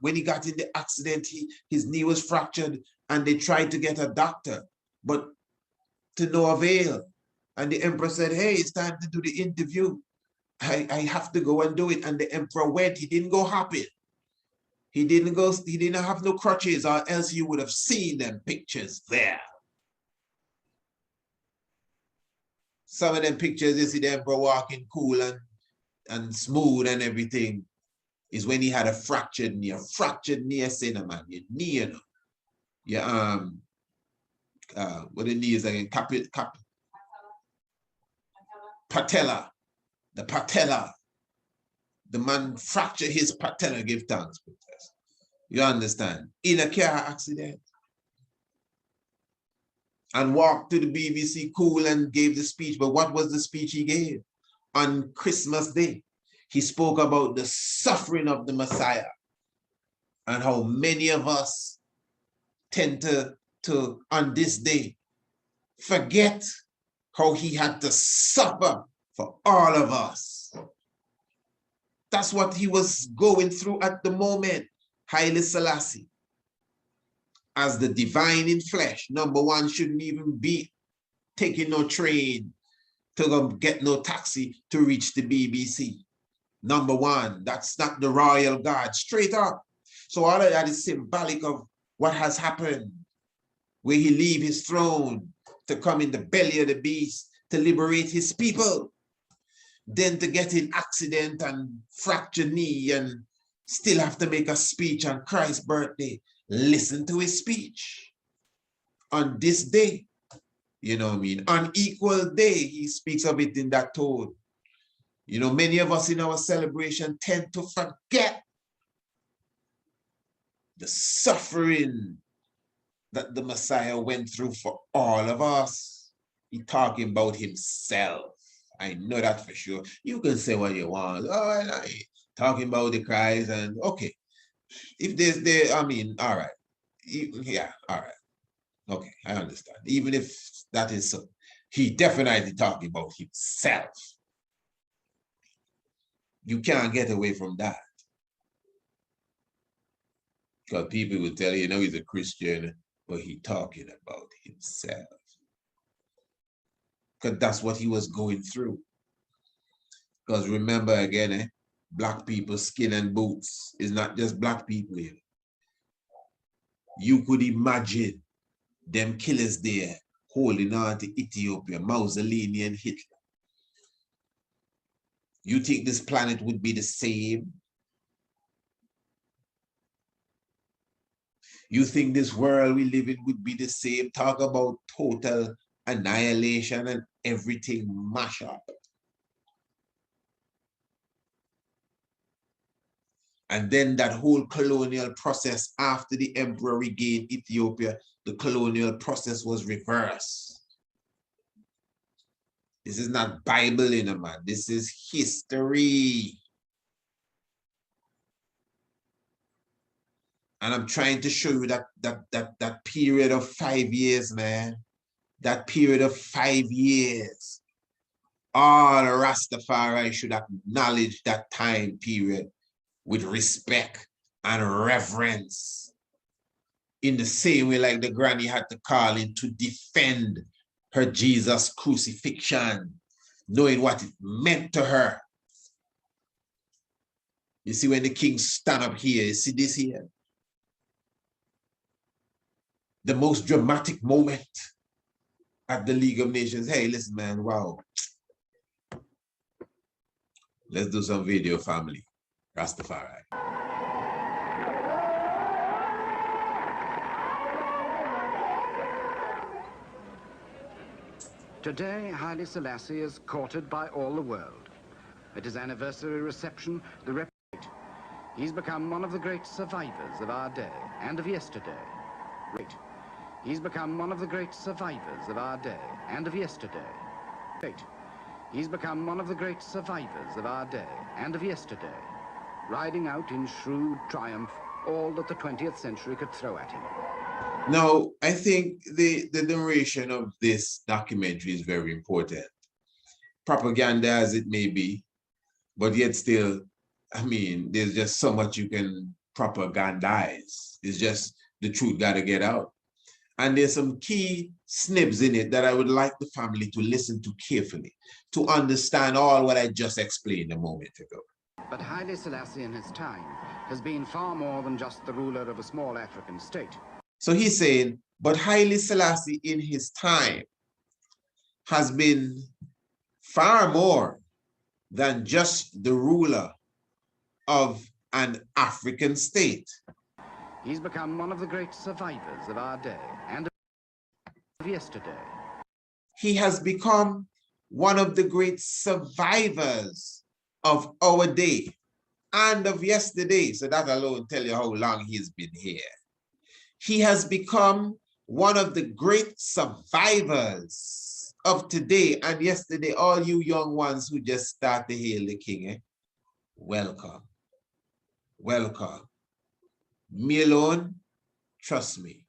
when he got in the accident, his knee was fractured and they tried to get a doctor, but to no avail. And the emperor said, hey, it's time to do the interview. I have to go and do it. And the emperor went. He didn't go hopping. He didn't have no crutches, or else you would have seen them pictures there. Some of them pictures, you see the emperor walking cool and smooth and everything, is when he had a fractured knee. A fractured knee, I say, no, man, your knee, you know. Your, what the knee is again? Patella. The patella. The man fractured his patella, give thanks. You understand? In a car accident. and walked to the BBC cool and gave the speech. But what was the speech he gave? On Christmas Day, he spoke about the suffering of the Messiah and how many of us tend to on this day, forget how he had to suffer for all of us. That's what he was going through at the moment. Haile Selassie, as the divine in flesh, number one, shouldn't even be taking no train to go get no taxi to reach the BBC. Number one, that's not the royal guard, straight up. So all of that is symbolic of what has happened, where he leave his throne to come in the belly of the beast to liberate his people, then to get in accident and fracture knee and still have to make a speech on Christ's birthday. Listen to his speech. On this day, you know what I mean? On equal day, he speaks of it in that tone. You know, many of us in our celebration tend to forget the suffering that the Messiah went through for all of us. He's talking about himself. I know that for sure. You can say what you want. Oh, talking about the Christ and okay. If there's there, I mean, all right. Yeah, all right. Okay, I understand. Even if that is so, he definitely talking about himself. You can't get away from that. Because people will tell you, you know, he's a Christian, but he's talking about himself. Because that's what he was going through. Because remember again, black people's skin and boots is not just black people here. You could imagine them killers there holding on to Ethiopia, Mussolini and Hitler. You think this planet would be the same? You think this world we live in would be the same? Talk about total annihilation and everything mash up. And then that whole colonial process after the emperor regained Ethiopia, the colonial process was reversed. This is not Bible, you know, man. This is history. And I'm trying to show you that period of 5 years, man. That period of 5 years. All Rastafari should acknowledge that time period with respect and reverence. In the same way like the granny had to call in to defend her Jesus crucifixion, knowing what it meant to her. You see when the king stand up here, you see this here? The most dramatic moment at the League of Nations. Hey, listen, man, wow. Let's do some video, family. Rastafari. Today, Haile Selassie is courted by all the world. At his anniversary reception, he's become one of the great survivors of our day and of yesterday. He's become one of the great survivors of our day and of yesterday. He's become one of the great survivors of our day and of yesterday, riding out in shrewd triumph all that the 20th century could throw at him. Now, I think the narration of this documentary is very important. Propaganda as it may be, but yet still, I mean, there's just so much you can propagandize. It's just the truth got to get out. And there's some key snips in it that I would like the family to listen to carefully to understand all what I just explained a moment ago. But Haile Selassie in his time has been far more than just the ruler of a small African state. So he's saying, but Haile Selassie in his time has been far more than just the ruler of an African state. He's become one of the great survivors of our day and of yesterday. He has become one of the great survivors of our day and of yesterday. So that alone tell you how long he's been here. He has become one of the great survivors of today and yesterday, all you young ones who just start to hail the king, eh? Welcome. Welcome. Me alone, trust me.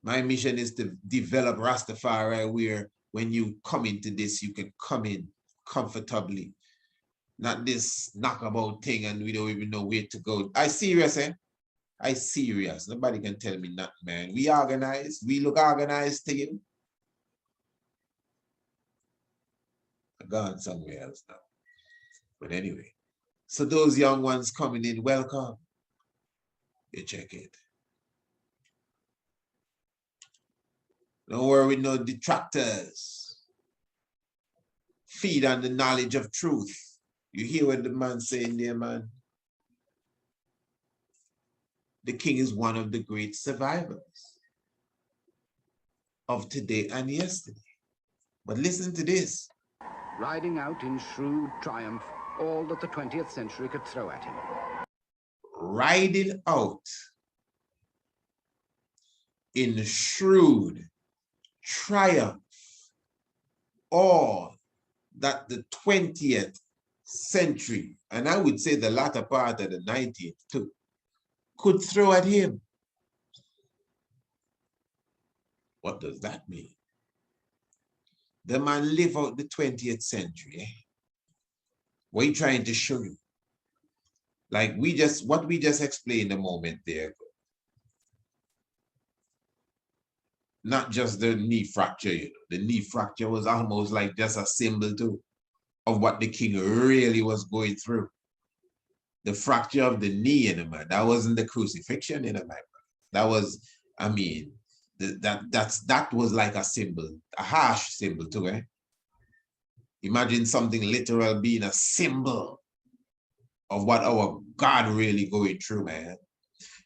My mission is to develop Rastafari where when you come into this, you can come in comfortably. Not this knockabout thing and we don't even know where to go. I serious, eh? I serious. Nobody can tell me nothing, man. We organized. We look organized to you. I've gone somewhere else now. But anyway, so those young ones coming in, welcome. You check it. Don't worry with no detractors. Feed on the knowledge of truth. You hear what the man saying there, man? The king is one of the great survivors of today and yesterday. But listen to this. Riding out in shrewd triumph all that the 20th century could throw at him. Riding out in shrewd triumph all that the 20th century, and I would say the latter part of the 19th too, could throw at him. What does that mean? The man live out the 20th century. Eh? What are you trying to show you? Like what we just explained a moment there. Not just the knee fracture, you know. The knee fracture was almost like just a symbol too of what the king really was going through. The fracture of the knee in him, man. That wasn't the crucifixion in him, man. That was, I mean, that was like a symbol, a harsh symbol too, eh? Imagine something literal being a symbol of what our God really going through, man.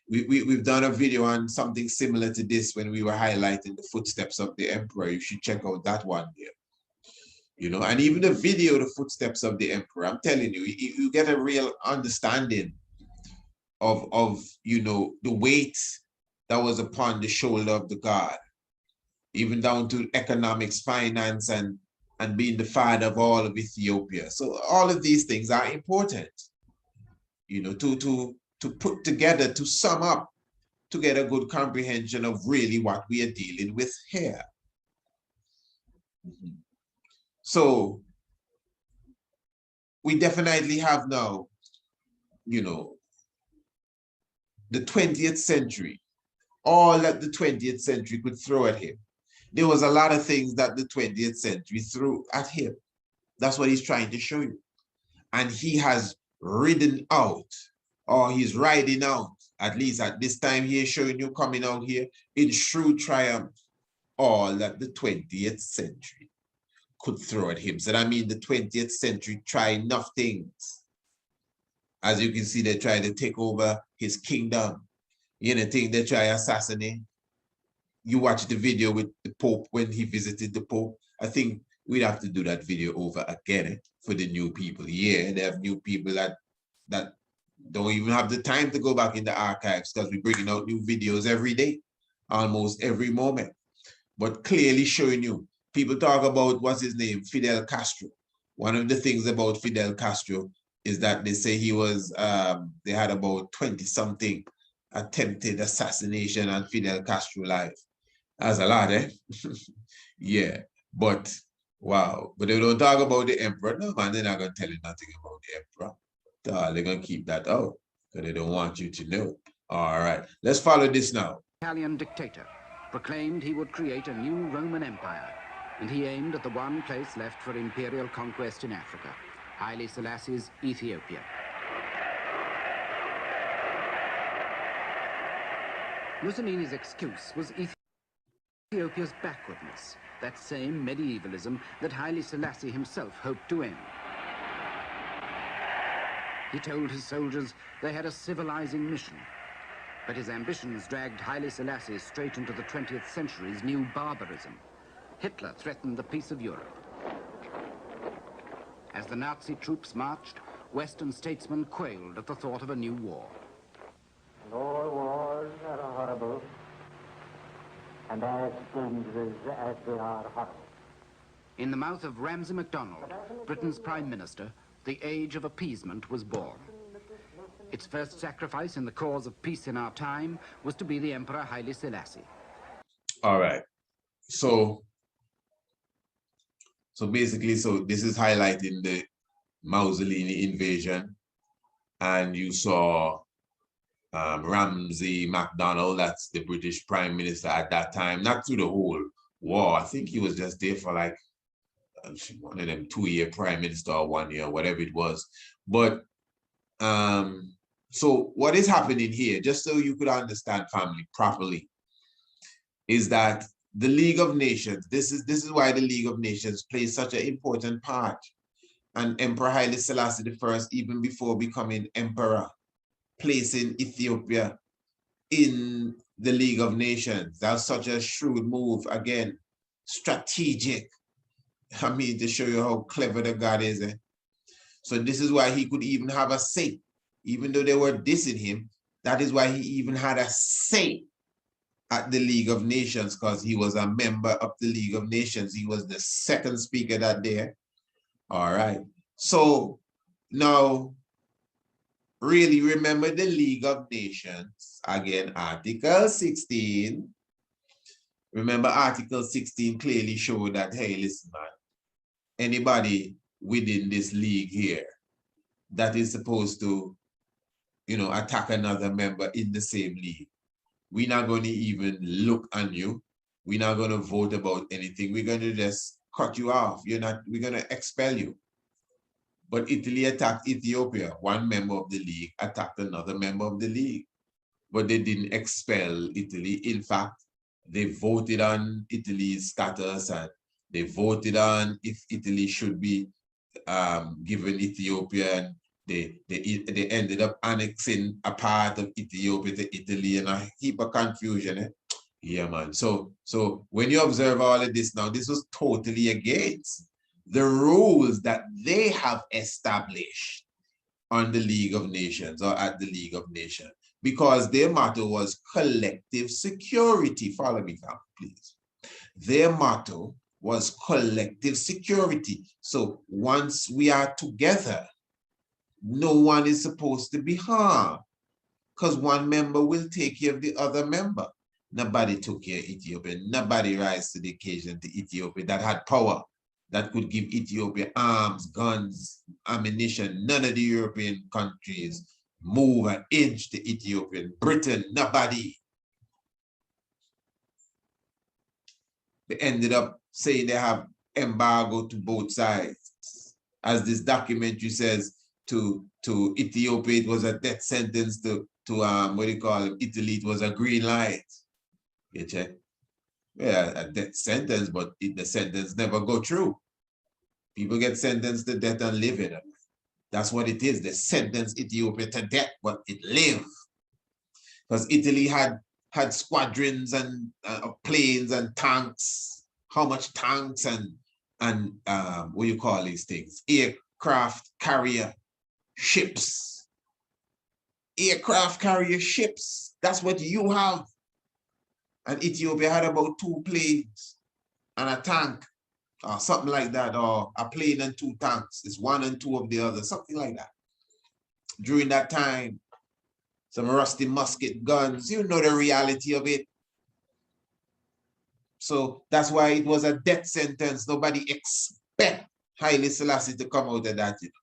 We've done a video on something similar to this when we were highlighting the footsteps of the emperor. You should check out that one there. You know, and even the video, the footsteps of the emperor, I'm telling you, you get a real understanding of you know, the weight that was upon the shoulder of the God, even down to economics, finance, and being the father of all of Ethiopia. So all of these things are important, you know, to put together, to sum up, to get a good comprehension of really what we are dealing with here. So we definitely have now, you know, the 20th century, all that the 20th century could throw at him. There was a lot of things that the 20th century threw at him. That's what he's trying to show you. And he has ridden out, or he's riding out, at least at this time he is showing you coming out here in shrewd triumph, all that the 20th century could throw at him. So that means the 20th century tried enough things. As you can see, they try to take over his kingdom. You know, think they try assassinate. You watch the video with the Pope when he visited the Pope. I think we'd have to do that video over again for the new people. Yeah, they have new people that don't even have the time to go back in the archives because we're bringing out new videos every day, almost every moment. But clearly showing you, people talk about, what's his name, Fidel Castro. One of the things about Fidel Castro is that they say he was, they had about 20-something attempted assassination on Fidel Castro life. That's a lot, eh? Yeah, but wow. But they don't talk about the emperor. No, man, they're not going to tell you nothing about the emperor. They're going to keep that out because they don't want you to know. All right, let's follow this now. Italian dictator proclaimed he would create a new Roman Empire, and he aimed at the one place left for imperial conquest in Africa, Haile Selassie's Ethiopia. Mussolini's excuse was Ethiopia's backwardness, that same medievalism that Haile Selassie himself hoped to end. He told his soldiers they had a civilizing mission, but his ambitions dragged Haile Selassie straight into the 20th century's new barbarism. Hitler threatened the peace of Europe. As the Nazi troops marched, Western statesmen quailed at the thought of a new war. All wars are horrible, and as dangerous as they are horrible. In the mouth of Ramsay MacDonald, Britain's Prime Minister, the age of appeasement was born. Its first sacrifice in the cause of peace in our time was to be the Emperor Haile Selassie. All right. So basically, this is highlighting the Mussolini invasion, and you saw Ramsay MacDonald, that's the British Prime Minister at that time, not through the whole war. I think he was just there for like one of them 2-year Prime Minister or 1 year, whatever it was. But so what is happening here, just so you could understand family properly, is that the League of Nations, this is why the League of Nations plays such an important part. And Emperor Haile Selassie I, even before becoming emperor, placing Ethiopia in the League of Nations. That's such a shrewd move. Again, strategic. I mean, to show you how clever the God is. Eh? So this is why he could even have a say. Even though they were dissing him, that is why he even had a say at the League of Nations, because he was a member of the League of Nations. He was the second speaker that day. All right. So now, really remember the League of Nations. Again, Article 16. Remember, Article 16 clearly showed that, hey, listen, man, anybody within this league here that is supposed to, you know, attack another member in the same league, we're not going to even look on you. We're not going to vote about anything. We're going to just cut you off. We're going to expel you. But Italy attacked Ethiopia. One member of the league attacked another member of the league. But they didn't expel Italy. In fact, they voted on Italy's status, and they voted on if Italy should be given Ethiopia. And they ended up annexing a part of Ethiopia to Italy, and a heap of confusion. Eh? Yeah, man. So when you observe all of this now, this was totally against the rules that they have established on the League of Nations, or at the League of Nations, because their motto was collective security. Follow me, fam, please. Their motto was collective security. So once we are together, no one is supposed to be harmed, because one member will take care of the other member. Nobody took care of Ethiopia. Nobody rise to the occasion to Ethiopia that had power, that could give Ethiopia arms, guns, ammunition. None of the European countries move an inch to Ethiopia. Britain, nobody. They ended up saying they have embargo to both sides. As this documentary says, to Ethiopia, it was a death sentence. To what do you call it? Italy, it was a green light. You check? Yeah, a death sentence, but the sentence never go through. People get sentenced to death and live in it. That's what it is. They sentence Ethiopia to death, but it lived. Because Italy had squadrons and planes and tanks. How much tanks and what do you call these things? Aircraft carrier ships. Aircraft carrier ships. That's what you have. And Ethiopia had about 2 planes and a tank, or something like that, or a plane and 2 tanks. It's 1 and 2 of the other, something like that. During that time, some rusty musket guns, you know the reality of it. So that's why it was a death sentence. Nobody expect Haile Selassie to come out of that. You know?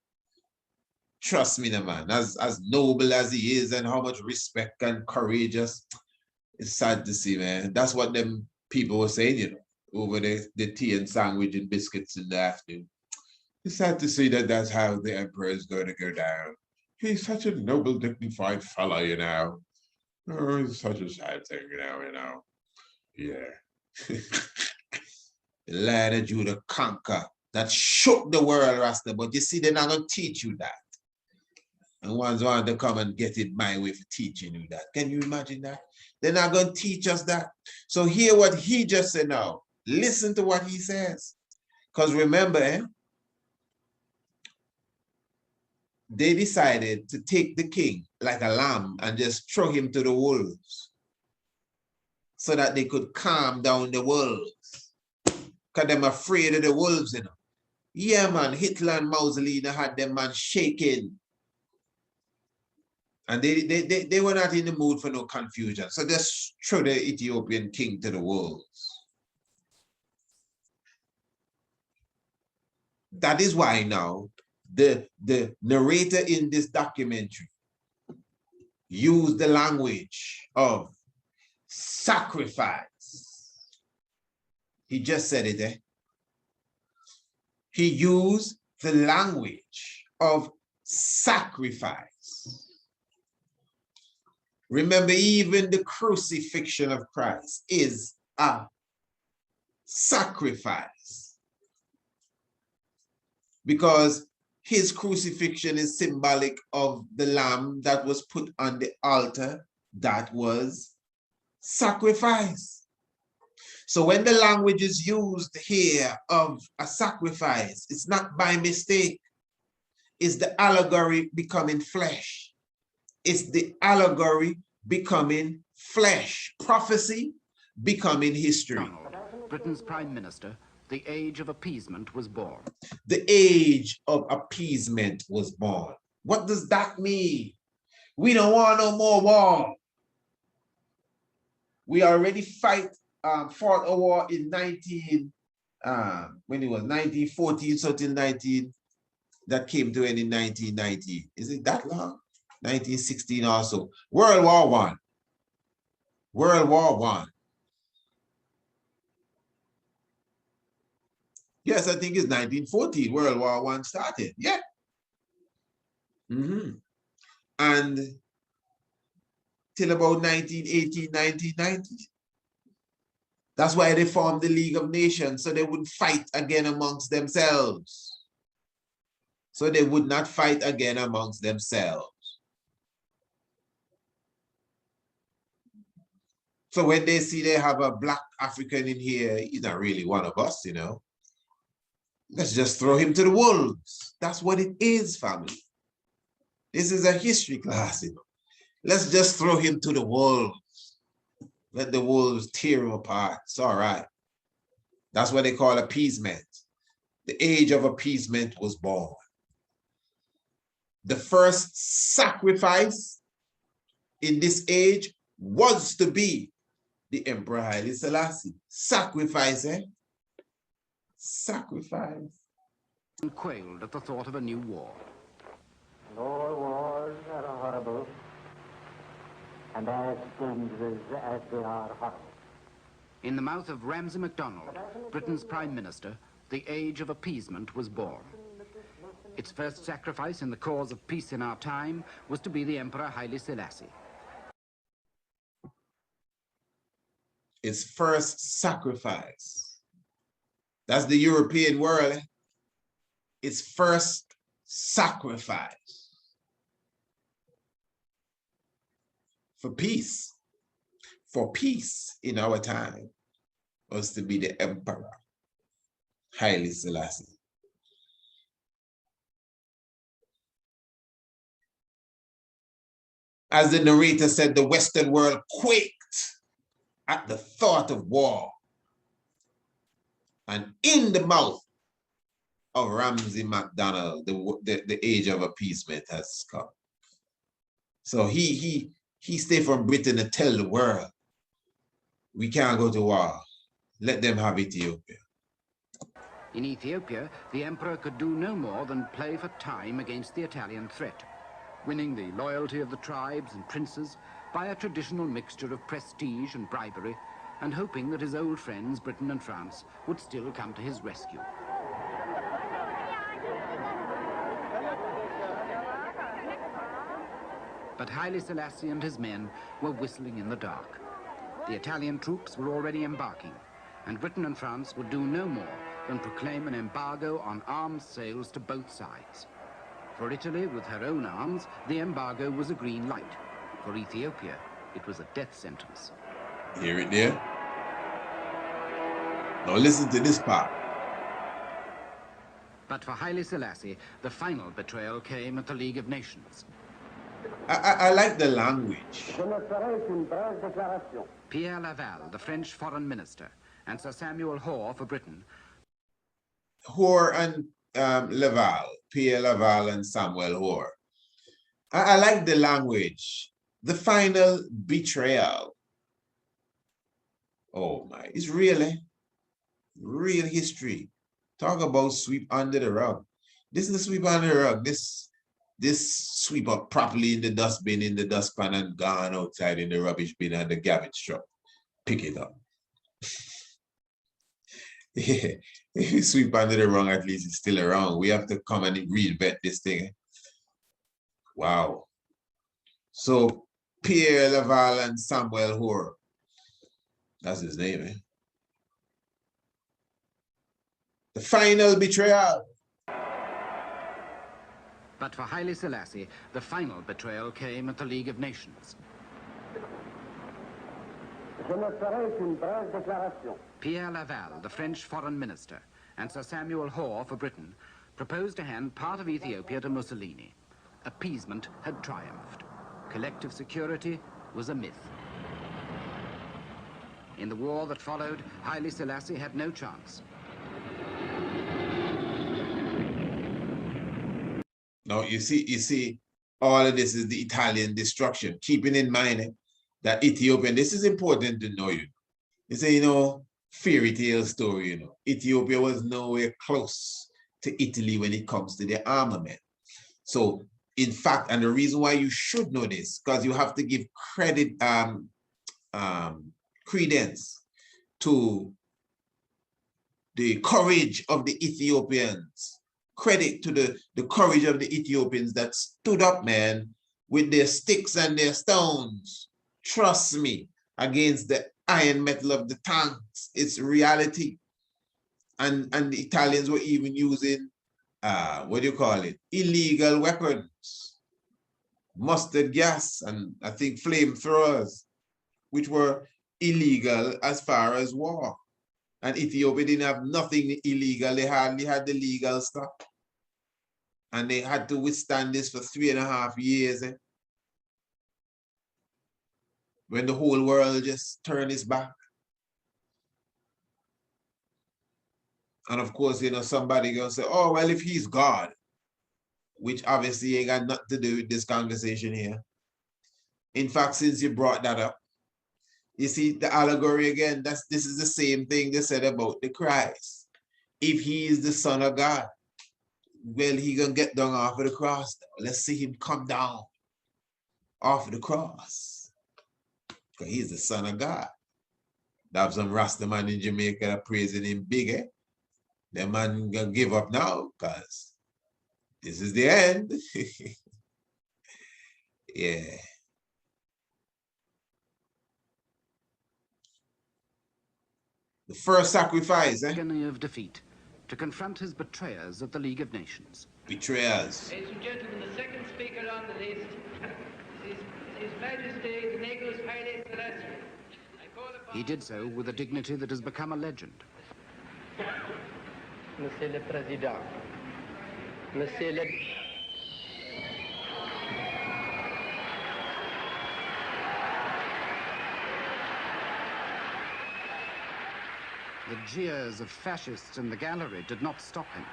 Trust me, the man, as noble as he is and how much respect and courageous, it's sad to see, man. That's what them people were saying, you know, over the tea and sandwich and biscuits in the afternoon. It's sad to see that that's how the emperor is going to go down. He's such a noble, dignified fellow, you know. Oh, it's such a sad thing, you know. Yeah. The Lion of Judah conquer. That shook the world, Rasta. But you see, they're not going to teach you that. And ones want to come and get it my way for teaching you that. Can you imagine that? They're not going to teach us that. So hear what he just said now. Listen to what he says. Because remember, they decided to take the king like a lamb and just throw him to the wolves. so that they could calm down the wolves. Because they're afraid of the wolves, you know. Yeah, man, Hitler and Mussolini had them man shaking. And they were not in the mood for no confusion. So they threw the Ethiopian king to the wolves. That is why now the narrator in this documentary used the language of sacrifice. He just said it, eh? He used the language of sacrifice. Remember, even the crucifixion of Christ is a sacrifice, because his crucifixion is symbolic of the lamb that was put on the altar that was sacrifice. So when the language is used here of a sacrifice, it's not by mistake. It's the allegory becoming flesh. It's the allegory becoming flesh. Prophecy becoming history. Britain's Prime Minister, the age of appeasement was born. The age of appeasement was born. What does that mean? We don't want no more war. We already fought a war in 1914, so till 19, that came to end in 1919. Is it that long? 1916 also. World War I. World War I. Yes, I think it's 1914. World War I started. Yeah. And till about 1918, 1990. That's why they formed the League of Nations, so they would fight again amongst themselves. So they would not fight again amongst themselves. So when they see they have a black African in here, he's not really one of us, you know. Let's just throw him to the wolves. That's what it is, family. This is a history class, you know. Let's just throw him to the wolves. Let the wolves tear him apart. It's all right. That's what they call appeasement. The age of appeasement was born. The first sacrifice in this age was to be the Emperor Haile Selassie. Sacrifice, eh? Sacrifice. And quailed at the thought of a new war. All wars are horrible, and as dangerous as they are horrible. In the mouth of Ramsay MacDonald, Britain's Prime Minister, the age of appeasement was born. Its first sacrifice in the cause of peace in our time was to be the Emperor Haile Selassie. Its first sacrifice. That's the European world. Eh? Its first sacrifice for peace in our time was to be the Emperor Haile Selassie. As the narrator said, the Western world quaked at the thought of war. And in the mouth of Ramsay MacDonald, the age of appeasement has come. So he stayed from Britain to tell the world, we can't go to war. Let them have Ethiopia. In Ethiopia, the emperor could do no more than play for time against the Italian threat, winning the loyalty of the tribes and princes by a traditional mixture of prestige and bribery, and hoping that his old friends, Britain and France, would still come to his rescue. But Haile Selassie and his men were whistling in the dark. The Italian troops were already embarking, and Britain and France would do no more than proclaim an embargo on arms sales to both sides. For Italy, with her own arms, the embargo was a green light. For Ethiopia, it was a death sentence. Hear it there? Now listen to this part. But for Haile Selassie, the final betrayal came at the League of Nations. I like the language. Je ne ferai qu'une brève déclaration. Pierre Laval, the French foreign minister, and Sir Samuel Hoare for Britain. Hoare and Laval, Pierre Laval and Samuel Hoare. I like the language. The final betrayal. Oh my, it's really real history. Talk about sweep under the rug. This is the sweep under the rug. This sweep up properly in the dustbin, in the dustpan, and gone outside in the rubbish bin and the garbage truck. Pick it up. Yeah. If you sweep under the rug, at least it's still around. We have to come and reinvent this thing. Wow. So Pierre Laval and Samuel Hoare. That's his name, eh? The final betrayal. But for Haile Selassie, the final betrayal came at the League of Nations. Je ne ferai qu'une brève déclaration. Pierre Laval, the French foreign minister, and Sir Samuel Hoare for Britain, proposed to hand part of Ethiopia to Mussolini. Appeasement had triumphed. Collective security was a myth. In the war that followed, Haile Selassie had no chance. Now you see, all of this is the Italian destruction. Keeping in mind that Ethiopian, this is important to know. It's a fairy tale story. Ethiopia was nowhere close to Italy when it comes to their armament. So in fact, and the reason why you should know this, because you have to give credence to the courage of the Ethiopians. Credit to the courage of the Ethiopians that stood up, man, with their sticks and their stones. Trust me, against the iron metal of the tanks. It's reality. And the Italians were even using, illegal weapons. Mustard gas and I think flamethrowers, which were illegal as far as war. And Ethiopia didn't have nothing illegal. They hardly had the legal stuff. And they had to withstand this for 3.5 years. When the whole world just turned its back. And of course, somebody gonna say, oh, well, if he's God, which obviously ain't got nothing to do with this conversation here. In fact, since you brought that up, you see the allegory again, this is the same thing they said about the Christ. If he is the Son of God, well, he gonna get down off of the cross. Let's see him come down off of the cross. Because he's the Son of God. There have some Rasta man in Jamaica that praising him big, eh? The man gonna give up now because this is the end. Yeah. The first sacrifice, eh? Agony of defeat, to confront his betrayers at the League of Nations. Betrayers. Ladies and gentlemen, the second speaker on the list is His Majesty the Negus Haile Selassie. He did so with a dignity that has become a legend. Monsieur le Président, Monsieur le... The jeers of fascists in the gallery did not stop him.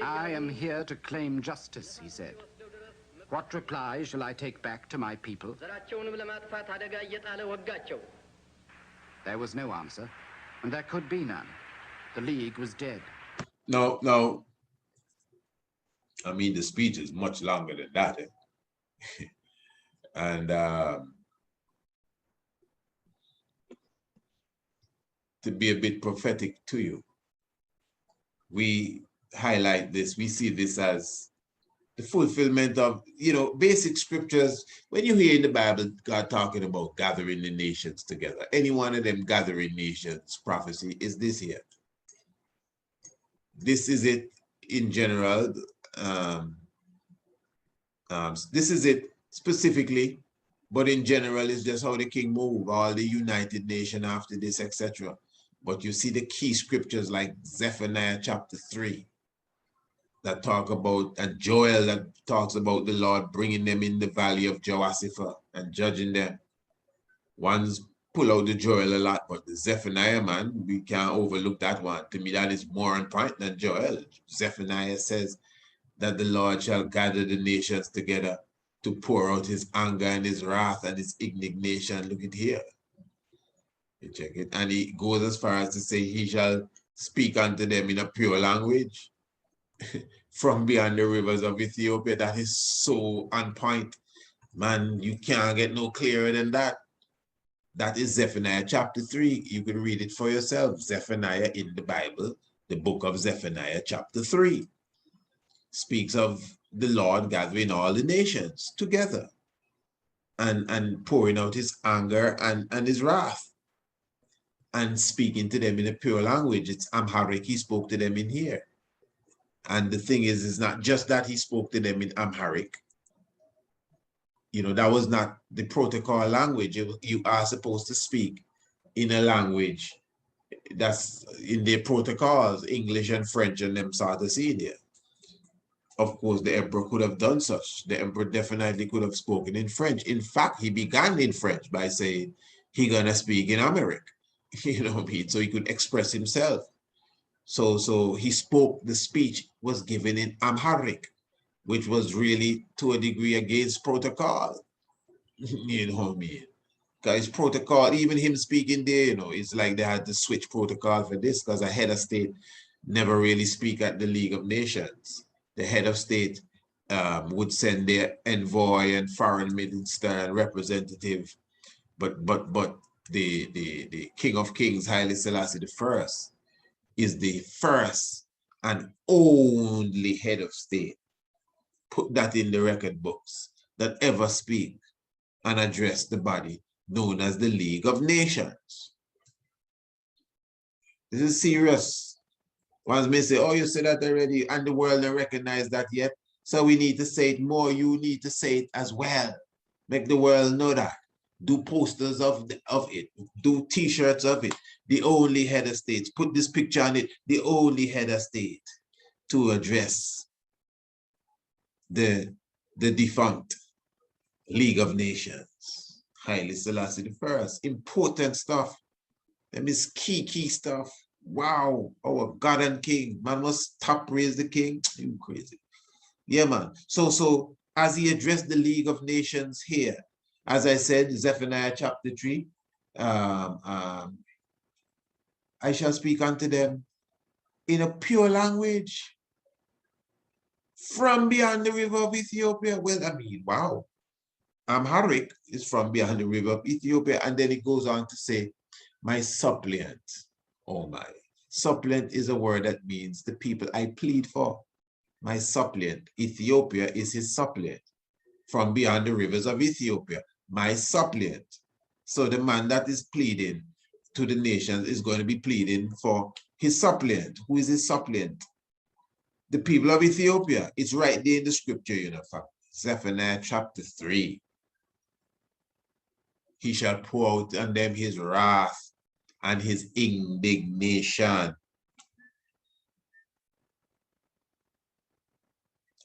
I am here to claim justice, he said. What reply shall I take back to my people? There was no answer, and there could be none. The League was dead. No. I mean, the speech is much longer than that. Eh? And to be a bit prophetic to you, we highlight this, we see this as the fulfillment of, basic scriptures. When you hear in the Bible, God talking about gathering the nations together, any one of them gathering nations prophecy is this here. This is it in general. This is it specifically, but in general, it's just how the king moved, all the United Nation after this, etc. But you see the key scriptures like Zephaniah chapter 3. that talk about, and Joel that talks about the Lord bringing them in the valley of Jehoshaphat and judging them. One's pull out the Joel a lot, but the Zephaniah, man, we can't overlook that one. To me, that is more on point than Joel. Zephaniah says that the Lord shall gather the nations together to pour out his anger and his wrath and his indignation. Look at here. You check it. And he goes as far as to say he shall speak unto them in a pure language from beyond the rivers of Ethiopia. That is so on point. Man, you can't get no clearer than that. That is Zephaniah chapter 3. You can read it for yourself. Zephaniah in the Bible, the book of Zephaniah chapter 3, speaks of the Lord gathering all the nations together and pouring out his anger and his wrath and speaking to them in a pure language. It's Amharic. He spoke to them in here. And the thing is, it's not just that he spoke to them in Amharic. You know, that was not the protocol language. You are supposed to speak in a language that's in their protocols, English and French and them sort of see there. Of course, the emperor could have done such. The emperor definitely could have spoken in French. In fact, he began in French by saying he gonna speak in Amharic, you know what I mean? So he could express himself. So he spoke, the speech was given in Amharic, which was really to a degree against protocol, you know what I mean? Because protocol, even him speaking there, you know, it's like they had to switch protocol for this because a head of state never really speak at the League of Nations. The head of state would send their envoy and foreign minister and representative, but the King of Kings, Haile Selassie I, is the first and only head of state, put that in the record books, that ever speak and address the body known as the League of Nations. This is serious. Ones may say, oh, you said that already, and the world don't recognize that yet. So we need to say it more. You need to say it as well. Make the world know that. Do posters of it. Do t-shirts of it. The only head of state. Put this picture on it. The only head of state to address the defunct League of Nations. Haile Selassie I. Important stuff. That is key stuff. Wow, our God and King. Man must top praise the King. You crazy. Yeah, man. So as he addressed the League of Nations here, as I said, Zephaniah chapter 3, I shall speak unto them in a pure language from beyond the river of Ethiopia. Well, I mean, wow. Amharic is from beyond the river of Ethiopia. And then it goes on to say, my suppliant. Oh my. Suppliant is a word that means the people I plead for. My suppliant. Ethiopia is his suppliant. From beyond the rivers of Ethiopia. My suppliant. So the man that is pleading to the nations is going to be pleading for his suppliant. Who is his suppliant? The people of Ethiopia. It's right there in the scripture, you know. Zephaniah chapter 3. He shall pour out on them his wrath and his indignation.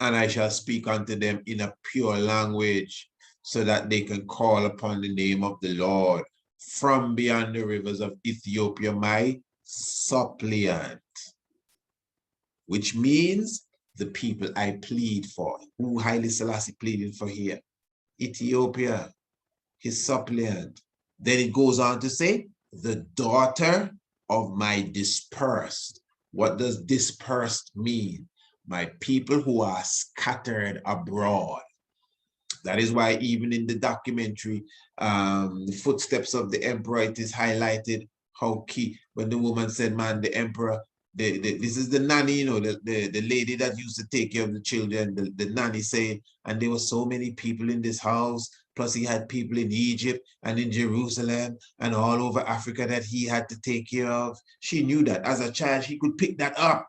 And I shall speak unto them in a pure language, so that they can call upon the name of the Lord from beyond the rivers of Ethiopia, my suppliant. Which means the people I plead for. Who Haile Selassie pleading for here? Ethiopia, his suppliant. Then it goes on to say, the daughter of my dispersed. What does dispersed mean? My people who are scattered abroad. That is why even in the documentary, the footsteps of the emperor, it is highlighted how key, when the woman said, man, the emperor, this is the nanny, you know, the lady that used to take care of the children, the nanny saying, and there were so many people in this house, plus he had people in Egypt and in Jerusalem and all over Africa that he had to take care of. She knew that. As a child, she could pick that up.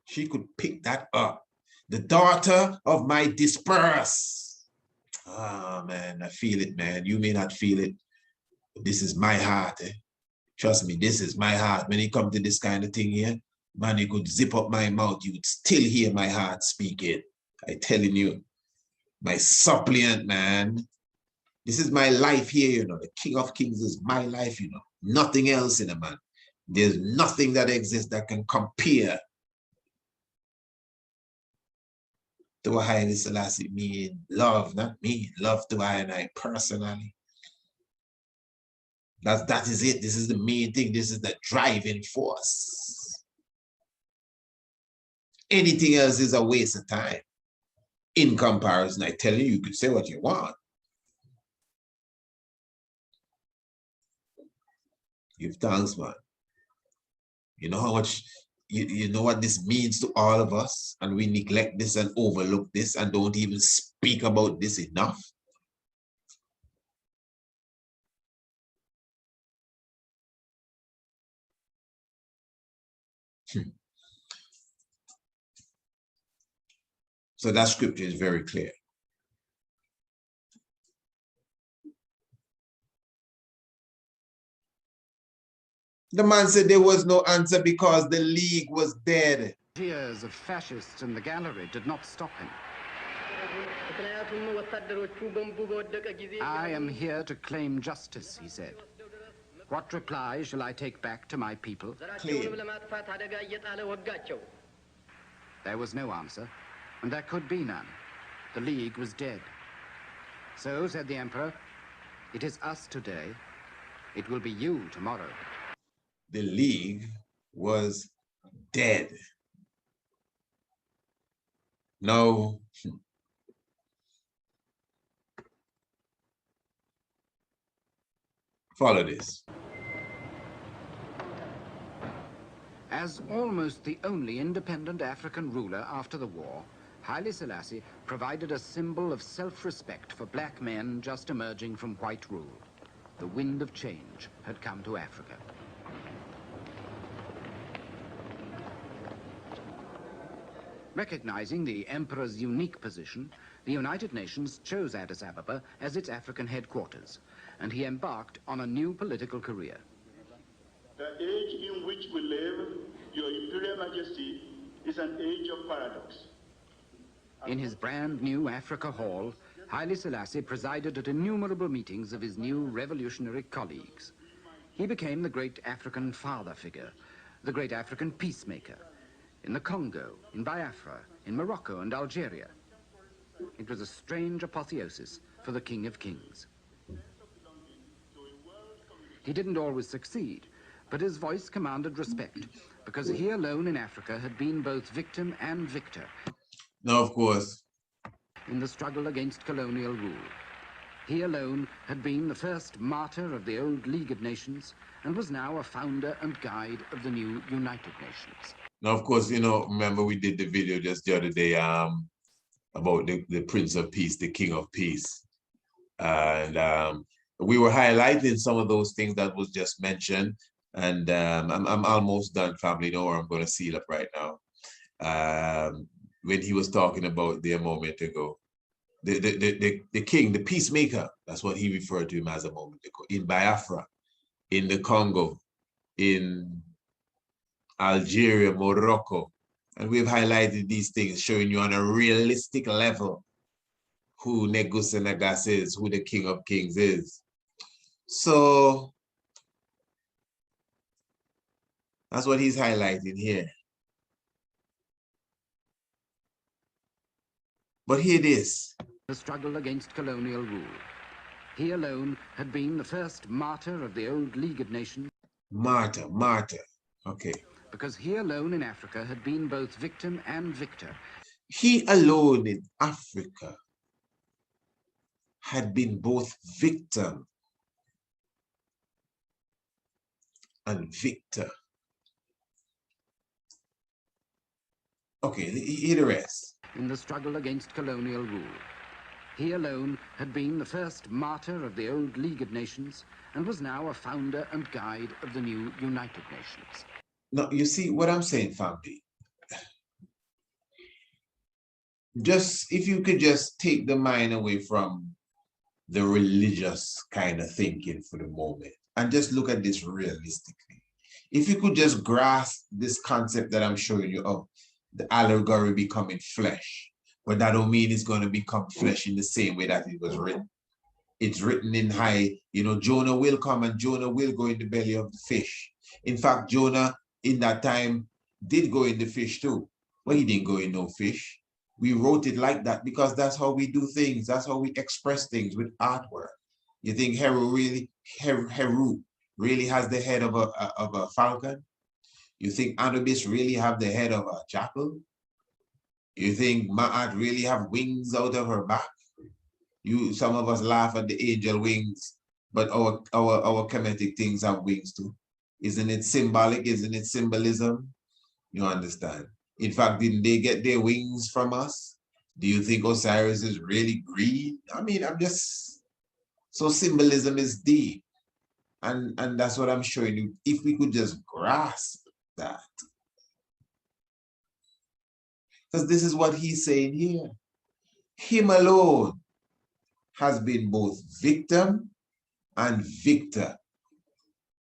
She could pick that up. The daughter of my dispersed. Ah, man, I feel it, man. You may not feel it. This is my heart. Eh? Trust me, this is my heart. When it comes to this kind of thing here, Man, you could zip up my mouth, you would still hear my heart speaking. I'm telling you, my suppliant, man. This is my life here, you know. The King of Kings is my life, you know. Nothing else in a man. There's nothing that exists that can compare to what Haile Selassie mean. Love, not me. Love to I and I personally. That is it. This is the main thing. This is the driving force. Anything else is a waste of time. In comparison, I tell you, you could say what you want. Give thanks, man. You know how much, you know what this means to all of us, and we neglect this and overlook this and don't even speak about this enough. So that scripture is very clear. The man said there was no answer because the league was dead. Cheers of fascists in the gallery did not stop him. I am here to claim justice, he said. What reply shall I take back to my people? Claim. There was no answer, and there could be none. The league was dead. So, said the emperor, it is us today. It will be you tomorrow. The league was dead. No. Follow this. As almost the only independent African ruler after the war, Haile Selassie provided a symbol of self-respect for black men just emerging from white rule. The wind of change had come to Africa. Recognizing the emperor's unique position, the United Nations chose Addis Ababa as its African headquarters, and he embarked on a new political career. The age in which we live, Your Imperial Majesty, is an age of paradox. In his brand new Africa Hall, Haile Selassie presided at innumerable meetings of his new revolutionary colleagues. He became the great African father figure, the great African peacemaker, in the Congo, in Biafra, in Morocco and Algeria. It was a strange apotheosis for the King of Kings. He didn't always succeed, but his voice commanded respect, because he alone in Africa had been both victim and victor. Now, of course, In the struggle against colonial rule. He alone had been the first martyr of the old League of Nations and was now a founder and guide of the new United Nations. now, of course, you know, remember we did the video just the other day about the Prince of Peace, the King of Peace. And we were highlighting some of those things that was just mentioned. And I'm almost done, family. Don't worry, I'm going to seal up right now. When he was talking about there a moment ago, the king, the peacemaker, that's what he referred to him as a moment ago, in Biafra, in the Congo, in Algeria, Morocco. And we've highlighted these things, showing you on a realistic level who Negus and Nagas is, who the King of Kings is. So that's what he's highlighting here. But here it is. The struggle against colonial rule. He alone had been the first martyr of the old League of Nations. Martyr. Okay. Because he alone in Africa had been both victim and victor. He alone in Africa had been both victim and victor. Okay, hear the rest. In the struggle against colonial rule. He alone had been the first martyr of the old League of Nations and was now a founder and guide of the new United Nations. Now, you see what I'm saying, family? Just, if you could just take the mind away from the religious kind of thinking for the moment and just look at this realistically. If you could just grasp this concept that I'm showing you of the allegory becoming flesh, but that don't mean it's going to become flesh in the same way that it was written. It's written in high, you know, Jonah will come and Jonah will go in the belly of the fish. In fact, Jonah in that time did go in the fish too, but he didn't go in no fish. We wrote it like that because that's how we do things. That's how we express things with artwork. You think Heru really has the head of a falcon? You think Anubis really have the head of a jackal? You think Ma'at really have wings out of her back? Some of us laugh at the angel wings, but our Kemetic things have wings too. Isn't it symbolic? Isn't it symbolism? You understand? In fact, didn't they get their wings from us? Do you think Osiris is really green? I mean, so symbolism is deep. And that's what I'm showing you. If we could just grasp that. Because this is what he's saying here. Him alone has been both victim and victor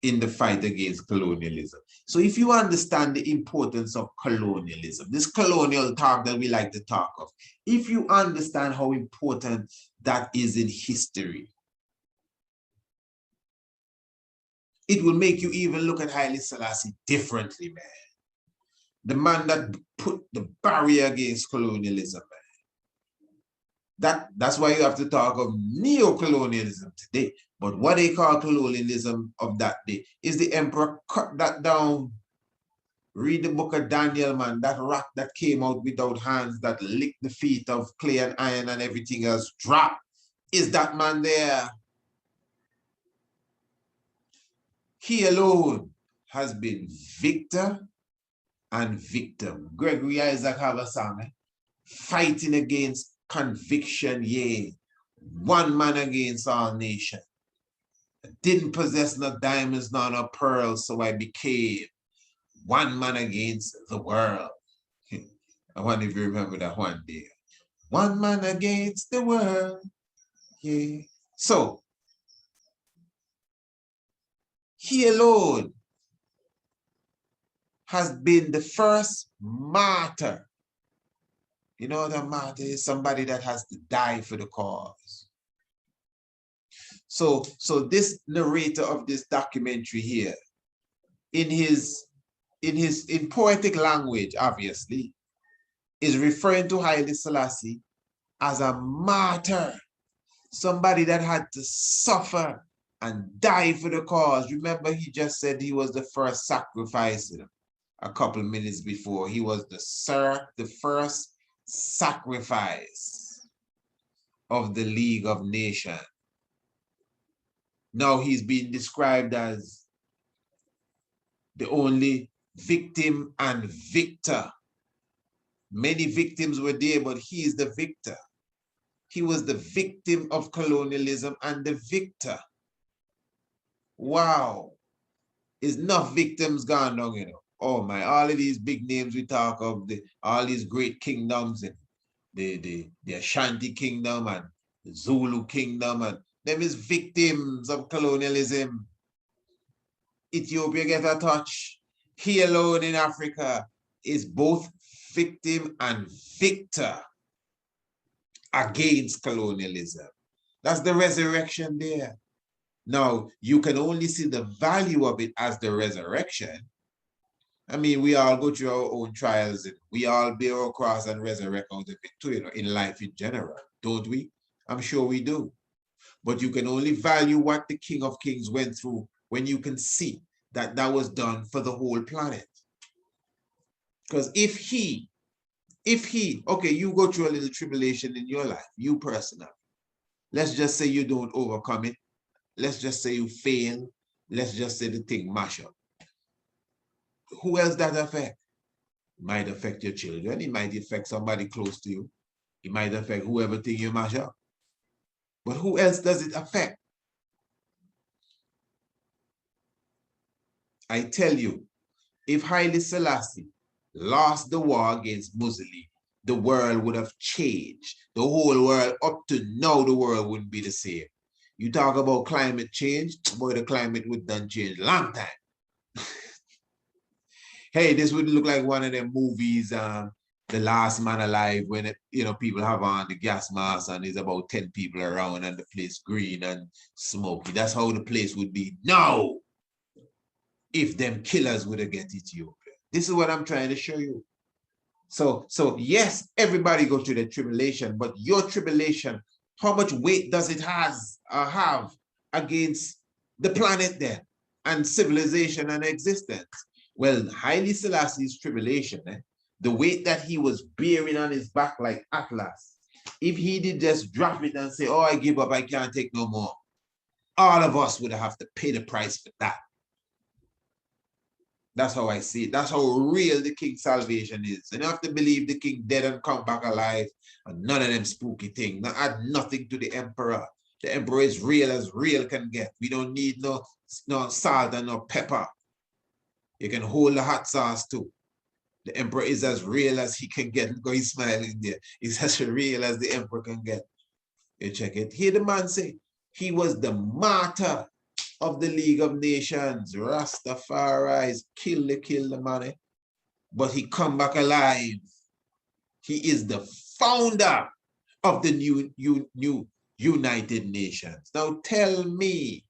in the fight against colonialism. So if you understand the importance of colonialism, this colonial talk that we like to talk of, if you understand how important that is in history, it will make you even look at Haile Selassie differently, man. The man that put the barrier against colonialism, man. That's why you have to talk of neo-colonialism today. But what they call colonialism of that day is the emperor cut that down. Read the book of Daniel, man. That rock that came out without hands, that licked the feet of clay and iron and everything else dropped. Is that man there? He alone has been victor and victim. Gregory Isaac have a song, fighting against conviction, yea, one man against all nations. Didn't possess no diamonds nor no pearls, so I became one man against the world. I wonder if you remember that one day. One man against the world, yeah. So, he alone has been the first martyr. You know, the martyr is somebody that has to die for the cause. So this narrator of this documentary here, in poetic language, obviously, is referring to Haile Selassie as a martyr, somebody that had to suffer and die for the cause. Remember, he just said he was the first sacrifice a couple of minutes before. He was the first sacrifice of the League of Nations. Now he's being described as the only victim and victor. Many victims were there, but he is the victor. He was the victim of colonialism and the victor. Wow. Is enough victims gone down, you know. Oh my, all of these big names we talk of, all these great kingdoms, and the Ashanti kingdom and the Zulu kingdom, and them is victims of colonialism. Ethiopia get a touch. He alone in Africa is both victim and victor against colonialism. That's the resurrection there. Now, you can only see the value of it as the resurrection. I mean, we all go through our own trials, and we all bear our cross and resurrect out of it too, you know, in life in general, don't we? I'm sure we do. But you can only value what the King of Kings went through when you can see that that was done for the whole planet. Because if he, okay, you go through a little tribulation in your life, you personally, let's just say you don't overcome it. Let's just say you fail. Let's just say the thing mash up. Who else that affect? It might affect your children. It might affect somebody close to you. It might affect whoever thing you mash up. But who else does it affect? I tell you, if Haile Selassie lost the war against Mussolini, the world would have changed. The whole world, up to now, the world wouldn't be the same. You talk about climate change, boy, the climate would done change long time. hey, this would look like one of them movies, The Last Man Alive, when it, people have on the gas mask and there's about 10 people around and the place green and smoky. That's how the place would be now if them killers would have get Ethiopia. This is what I'm trying to show you. So yes, everybody go through the tribulation, but your tribulation, how much weight does it have against the planet then and civilization and existence? Well, Haile Selassie's tribulation, the weight that he was bearing on his back like Atlas, if he did just drop it and say, oh, I give up, I can't take no more, all of us would have to pay the price for that. That's how I see it. That's how real the king's salvation is. And you have to believe the king dead and come back alive and none of them spooky things. Not add nothing to the emperor. The emperor is real as real can get. We don't need no salt and no pepper. You can hold the hot sauce too. The emperor is as real as he can get. Look how he's smiling there. He's as real as the emperor can get. You check it. Hear the man say, he was the martyr of the League of Nations. Rastafari kill the man, but he come back alive. He is the founder of the new United Nations. Now tell me,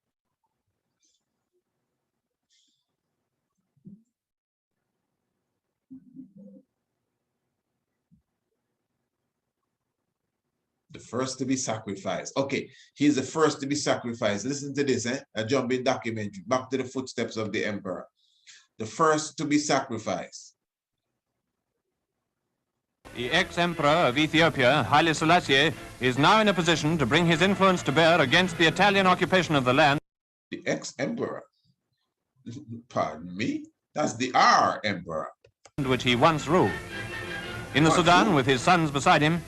the first to be sacrificed. Okay, he's the first to be sacrificed. Listen to this, a jumping documentary, back to the footsteps of the emperor. The first to be sacrificed. The ex-emperor of Ethiopia, Haile Selassie, is now in a position to bring his influence to bear against the Italian occupation of the land. The ex-emperor? Pardon me? That's the our emperor. Which he once ruled. In the Sudan, with his sons beside him,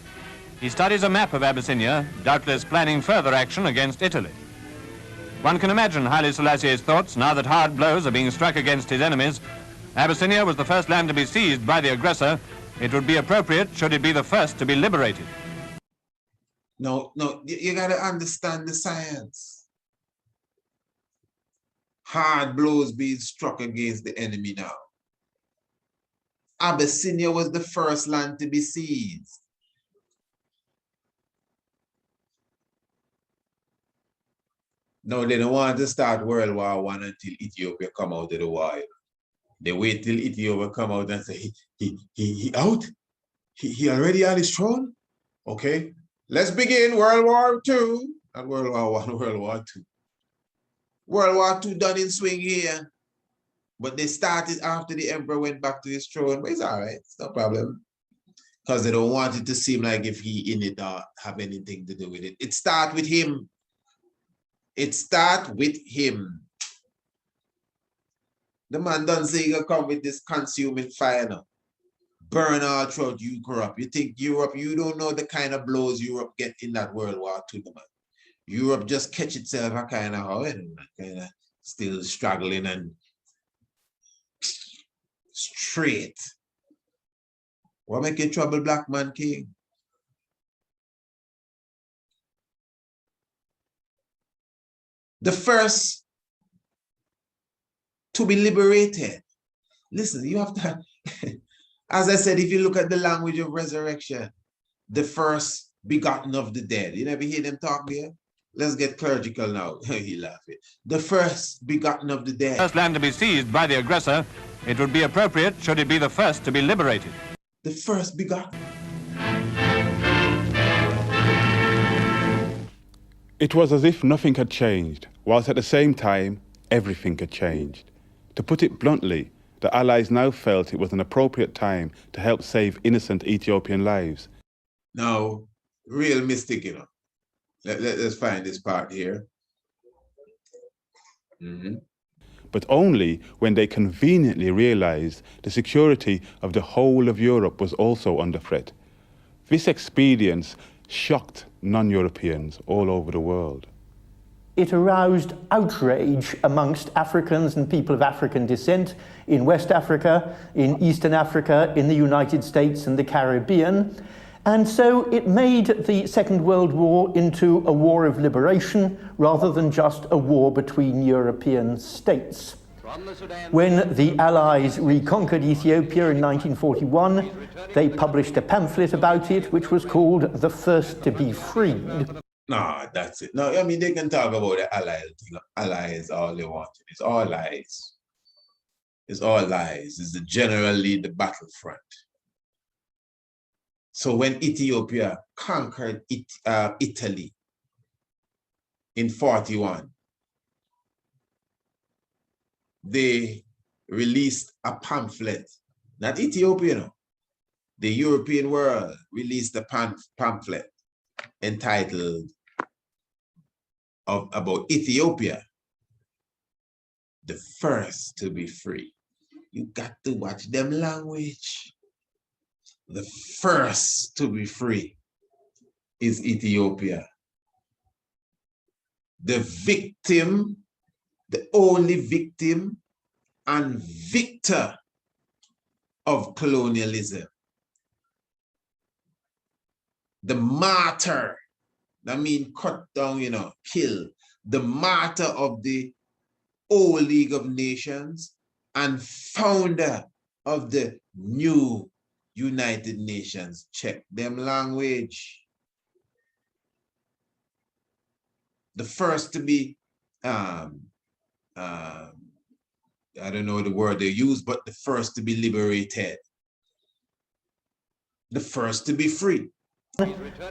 he studies a map of Abyssinia, doubtless planning further action against Italy. One can imagine Haile Selassie's thoughts now that hard blows are being struck against his enemies. Abyssinia was the first land to be seized by the aggressor. It would be appropriate should it be the first to be liberated. No, you got to understand the science. Hard blows being struck against the enemy now. Abyssinia was the first land to be seized. No, they don't want to start World War I until Ethiopia come out of the war. They wait till Ethiopia come out and say, he out? He already on his throne? Okay, let's begin World War II. Not World War I, World War II. World War II done in swing here. But they started after the emperor went back to his throne. But it's all right, it's no problem. Because they don't want it to seem like if he in it or have anything to do with it. It starts with him. It starts with him. The man done say he'll come with this consuming fire now. Burn all throughout Europe. You think Europe, you don't know the kind of blows Europe get in that World War II, man. Europe just catch itself a kind of how, kind of still struggling and straight. What make you trouble, black man king? The first to be liberated. Listen, you have to, as I said, if you look at the language of resurrection, the first begotten of the dead. You never hear them talk there? Let's get clerical now. He laughing. The first begotten of the dead. First land to be seized by the aggressor, it would be appropriate should it be the first to be liberated. The first begotten. It was as if nothing had changed, whilst at the same time, everything had changed. To put it bluntly, the Allies now felt it was an appropriate time to help save innocent Ethiopian lives. Now, real mystic, you know. Let's find this part here. But only when they conveniently realized the security of the whole of Europe was also under threat. This expedience shocked non-Europeans all over the world. It aroused outrage amongst Africans and people of African descent in West Africa, in Eastern Africa, in the United States and the Caribbean. And so it made the Second World War into a war of liberation rather than just a war between European states. When the Allies reconquered Ethiopia in 1941, they published a pamphlet about it, which was called The First to Be Freed. Nah, that's it. No, I mean, they can talk about the allies thing. Allies all they want. It's all lies. It's all lies. It's generally the battlefront. So when Ethiopia conquered Italy in 41, they released a pamphlet, not Ethiopia, no. The European world released a pamphlet entitled about Ethiopia, the first to be free. You got to watch them language. The first to be free is Ethiopia. The victim, the only victim and victor of colonialism. The martyr, that means cut down, you know, kill. The martyr of the old League of Nations and founder of the new United Nations. Check them language. The first to be, I don't know the word they use, but the first to be liberated. The first to be free.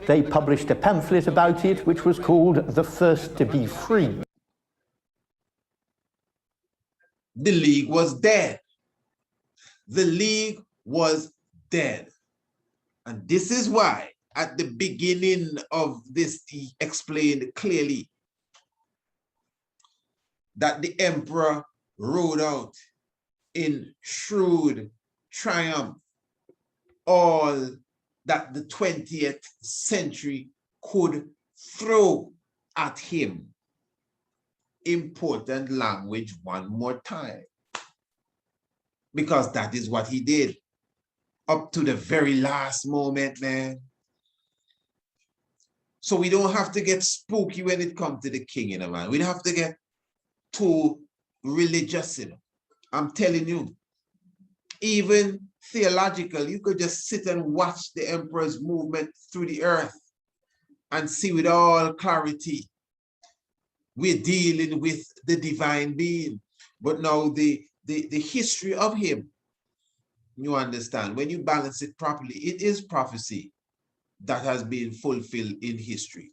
They published a pamphlet about it, which was called The First to Be Free. The League was dead. The League was dead. And this is why, at the beginning of this, he explained clearly that the emperor rode out in shrewd triumph all that the 20th century could throw at him. Important language one more time, because that is what he did up to the very last moment, man. So we don't have to get spooky when it comes to the king, you know, man. We don't have to get too religious, you know. I'm telling you, even theological, you could just sit and watch the emperor's movement through the earth and see with all clarity. We're dealing with the divine being. But now the history of him, you understand, when you balance it properly, it is prophecy that has been fulfilled in history.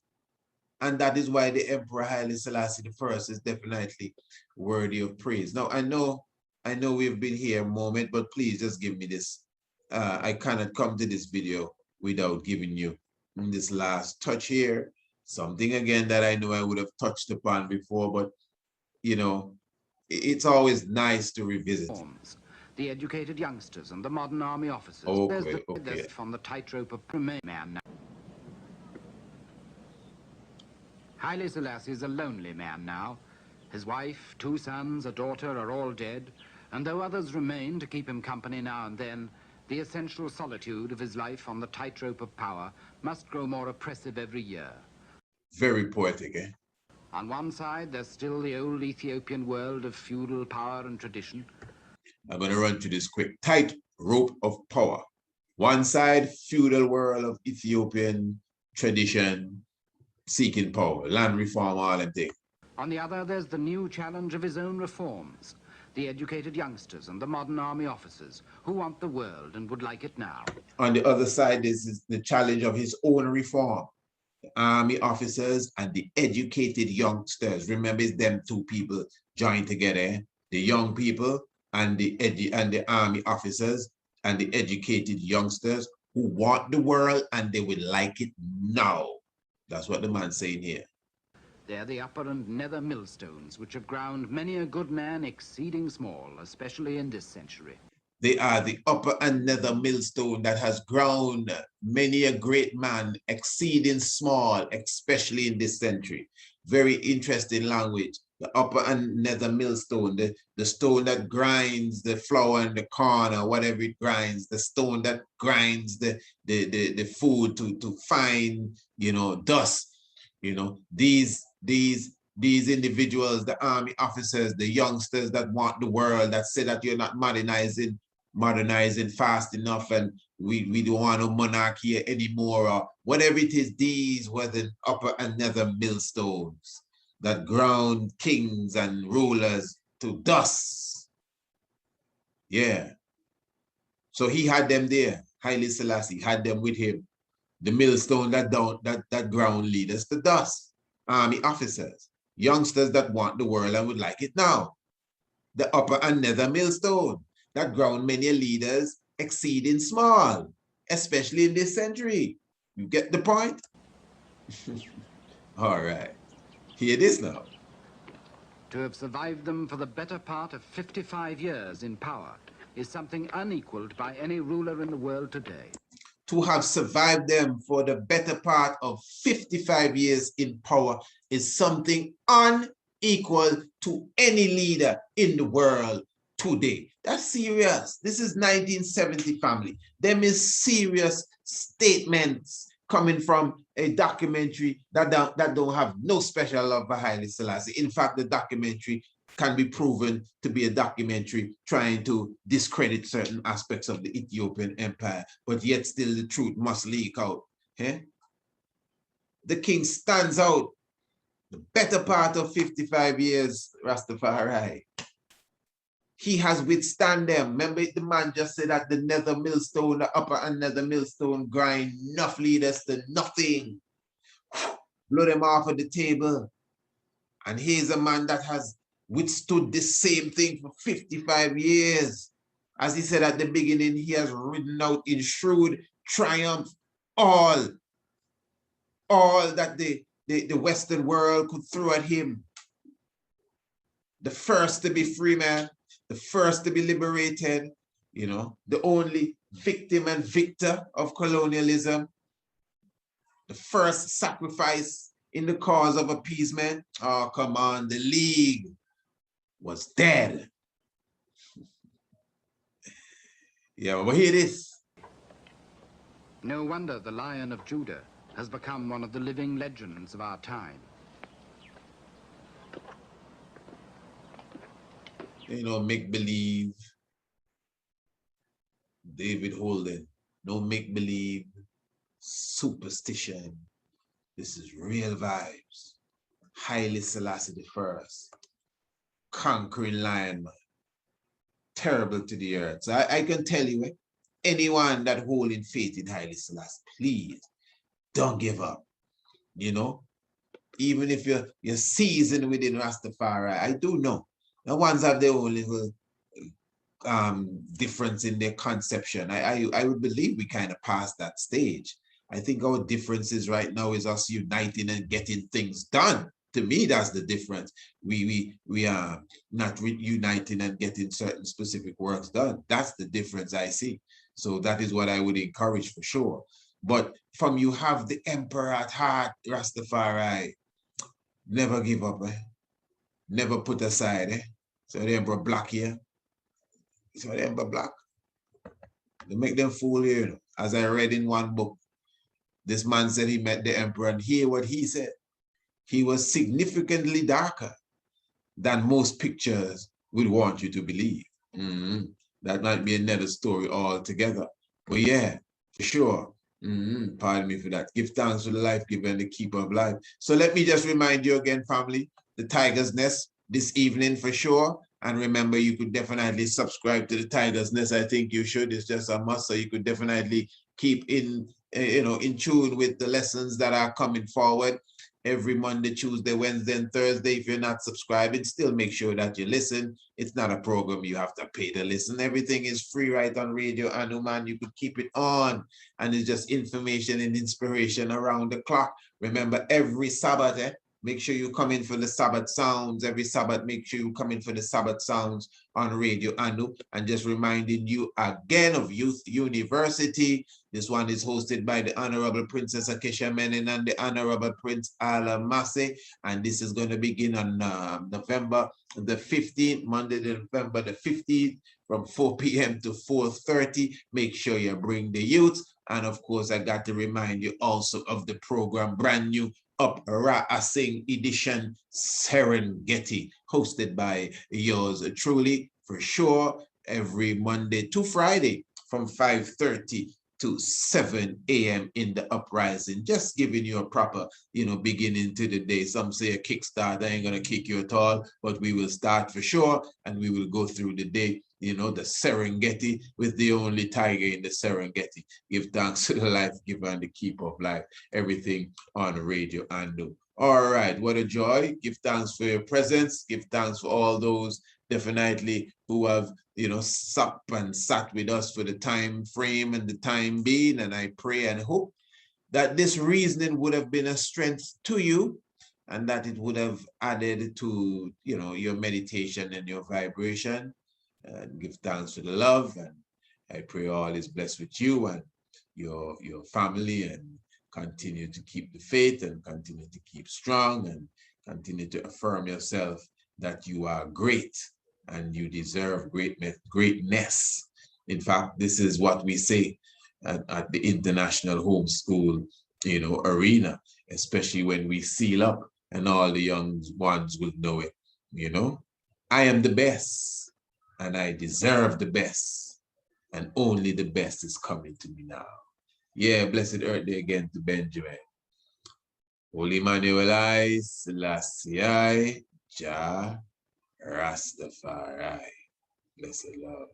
And that is why the Emperor Haile Selassie I is definitely worthy of praise. Now, I know we've been here a moment, but please just give me this. I cannot come to this video without giving you this last touch here. Something again that I know I would have touched upon before, but you know, it's always nice to revisit. The educated youngsters and the modern army officers. Okay, There's from the tightrope of man now. Haile Selassie is a lonely man now. His wife, 2 sons, a daughter are all dead, and though others remain to keep him company now and then, the essential solitude of his life on the tightrope of power must grow more oppressive every year. Very poetic, eh? On one side, there's still the old Ethiopian world of feudal power and tradition. I'm going to run through this quick. Tightrope of power. One side, feudal world of Ethiopian tradition, seeking power, land reform, all them things. On the other, there's the new challenge of his own reforms. The educated youngsters and the modern army officers who want the world and would like it now. On the other side, this is the challenge of his own reform. The army officers and the educated youngsters. Remember, it's them two people joined together. The young people and the army officers and the educated youngsters who want the world and they will like it now. That's what the man's saying here. They're the upper and nether millstones which have ground many a good man exceeding small, especially in this century. They are the upper and nether millstone that has ground many a great man exceeding small, especially in this century. Very interesting language. The upper and nether millstone, the stone that grinds the flour and the corn or whatever it grinds, the stone that grinds the food to fine, you know, dust. You know, these these individuals, the army officers, the youngsters that want the world, that say that you're not modernizing fast enough, and we don't want no monarchy anymore, or whatever it is. These were the upper and nether millstones that ground kings and rulers to dust. Yeah. So he had them there. Haile Selassie had them with him. The millstone that ground leaders to dust. Army officers, youngsters that want the world and would like it now. The upper and nether millstone that ground many leaders exceeding small, especially in this century. You get the point? All right. Hear this now. To have survived them for the better part of 55 years in power is something unequaled by any ruler in the world today. To have survived them for the better part of 55 years in power is something unequal to any leader in the world today. That's serious. This is 1970, family. Them is serious statements coming from a documentary that don't have no special love for Haile Selassie. In fact, the documentary can be proven to be a documentary trying to discredit certain aspects of the Ethiopian empire, but yet still the truth must leak out. Eh? The king stands out the better part of 55 years, Rastafari. He has withstand them. Remember, the man just said that the nether millstone, the upper and nether millstone grind enough leaders to nothing. Blow them off of the table. And here's a man that has withstood the same thing for 55 years. As he said at the beginning, he has ridden out in shrewd triumph all that the Western world could throw at him. The first to be free, man. The first to be liberated, you know, the only victim and victor of colonialism, the first sacrifice in the cause of appeasement. Oh, come on, the League was dead. Yeah, but here it is. No wonder the Lion of Judah has become one of the living legends of our time. You know, make-believe, David Holden, no make-believe, superstition. This is real vibes. Haile Selassie the First, conquering lion, man. Terrible to the earth. So I can tell you, anyone that holding faith in Haile Selassie, please don't give up. You know, even if you're seasoned within Rastafari, I do know. The ones have their own little difference in their conception. I would believe we kind of passed that stage. I think our differences right now is us uniting and getting things done. To me, that's the difference. We are not uniting and getting certain specific works done. That's the difference I see. So that is what I would encourage for sure. But from you have the emperor at heart, Rastafari, never give up, never put aside. So the emperor black here. So the emperor black. They make them fool here. You know. As I read in one book, this man said he met the emperor, and hear what he said. He was significantly darker than most pictures would want you to believe. That might be another story altogether. But yeah, for sure. Pardon me for that. Give thanks for the life giver and the keeper of life. So let me just remind you again, family, the Tiger's Nest this evening for sure. And remember, you could definitely subscribe to the Tiger's Nest. I think you should. It's just a must. So you could definitely keep in tune with the lessons that are coming forward every Monday, Tuesday, Wednesday, and Thursday. If you're not subscribing, still make sure that you listen. It's not a program you have to pay to listen. Everything is free right on Radio Anu, man. You could keep it on. And it's just information and inspiration around the clock. Remember, every Sabbath, make sure you come in for the Sabbath sounds. Every Sabbath, make sure you come in for the Sabbath sounds on Radio Anu. And just reminding you again of Youth University. This one is hosted by the Honorable Princess Akeisha Menin and the Honorable Prince Ala Massey. And this is going to begin on November the 15th, Monday, November the 15th, from 4 p.m. to 4:30. Make sure you bring the youth. And of course, I got to remind you also of the program, brand new Uprising edition Serengeti, hosted by yours truly, for sure, every Monday to Friday from 5:30 to 7 a.m. in the uprising, just giving you a proper, beginning to the day. Some say a kickstart, I ain't gonna kick you at all, but we will start for sure, and we will go through the day, the Serengeti with the only tiger in the Serengeti. Give thanks to the life giver and the keeper of life, everything on Radio Ando. All right, what a joy. Give thanks for your presence. Give thanks for all those definitely who have, supped and sat with us for the time frame and the time being. And I pray and hope that this reasoning would have been a strength to you, and that it would have added to, your meditation and your vibration. And give thanks for the love. And I pray all is blessed with you and your family, and continue to keep the faith and continue to keep strong and continue to affirm yourself that you are great and you deserve greatness. In fact, this is what we say at the International Homeschool, arena, especially when we seal up and all the young ones will know it, I am the best and I deserve the best, and only the best is coming to me now. Yeah, blessed Earth Day again to Benjamin. Holy Emmanuel, Selassie, Jah, Rastafari. Blessed love.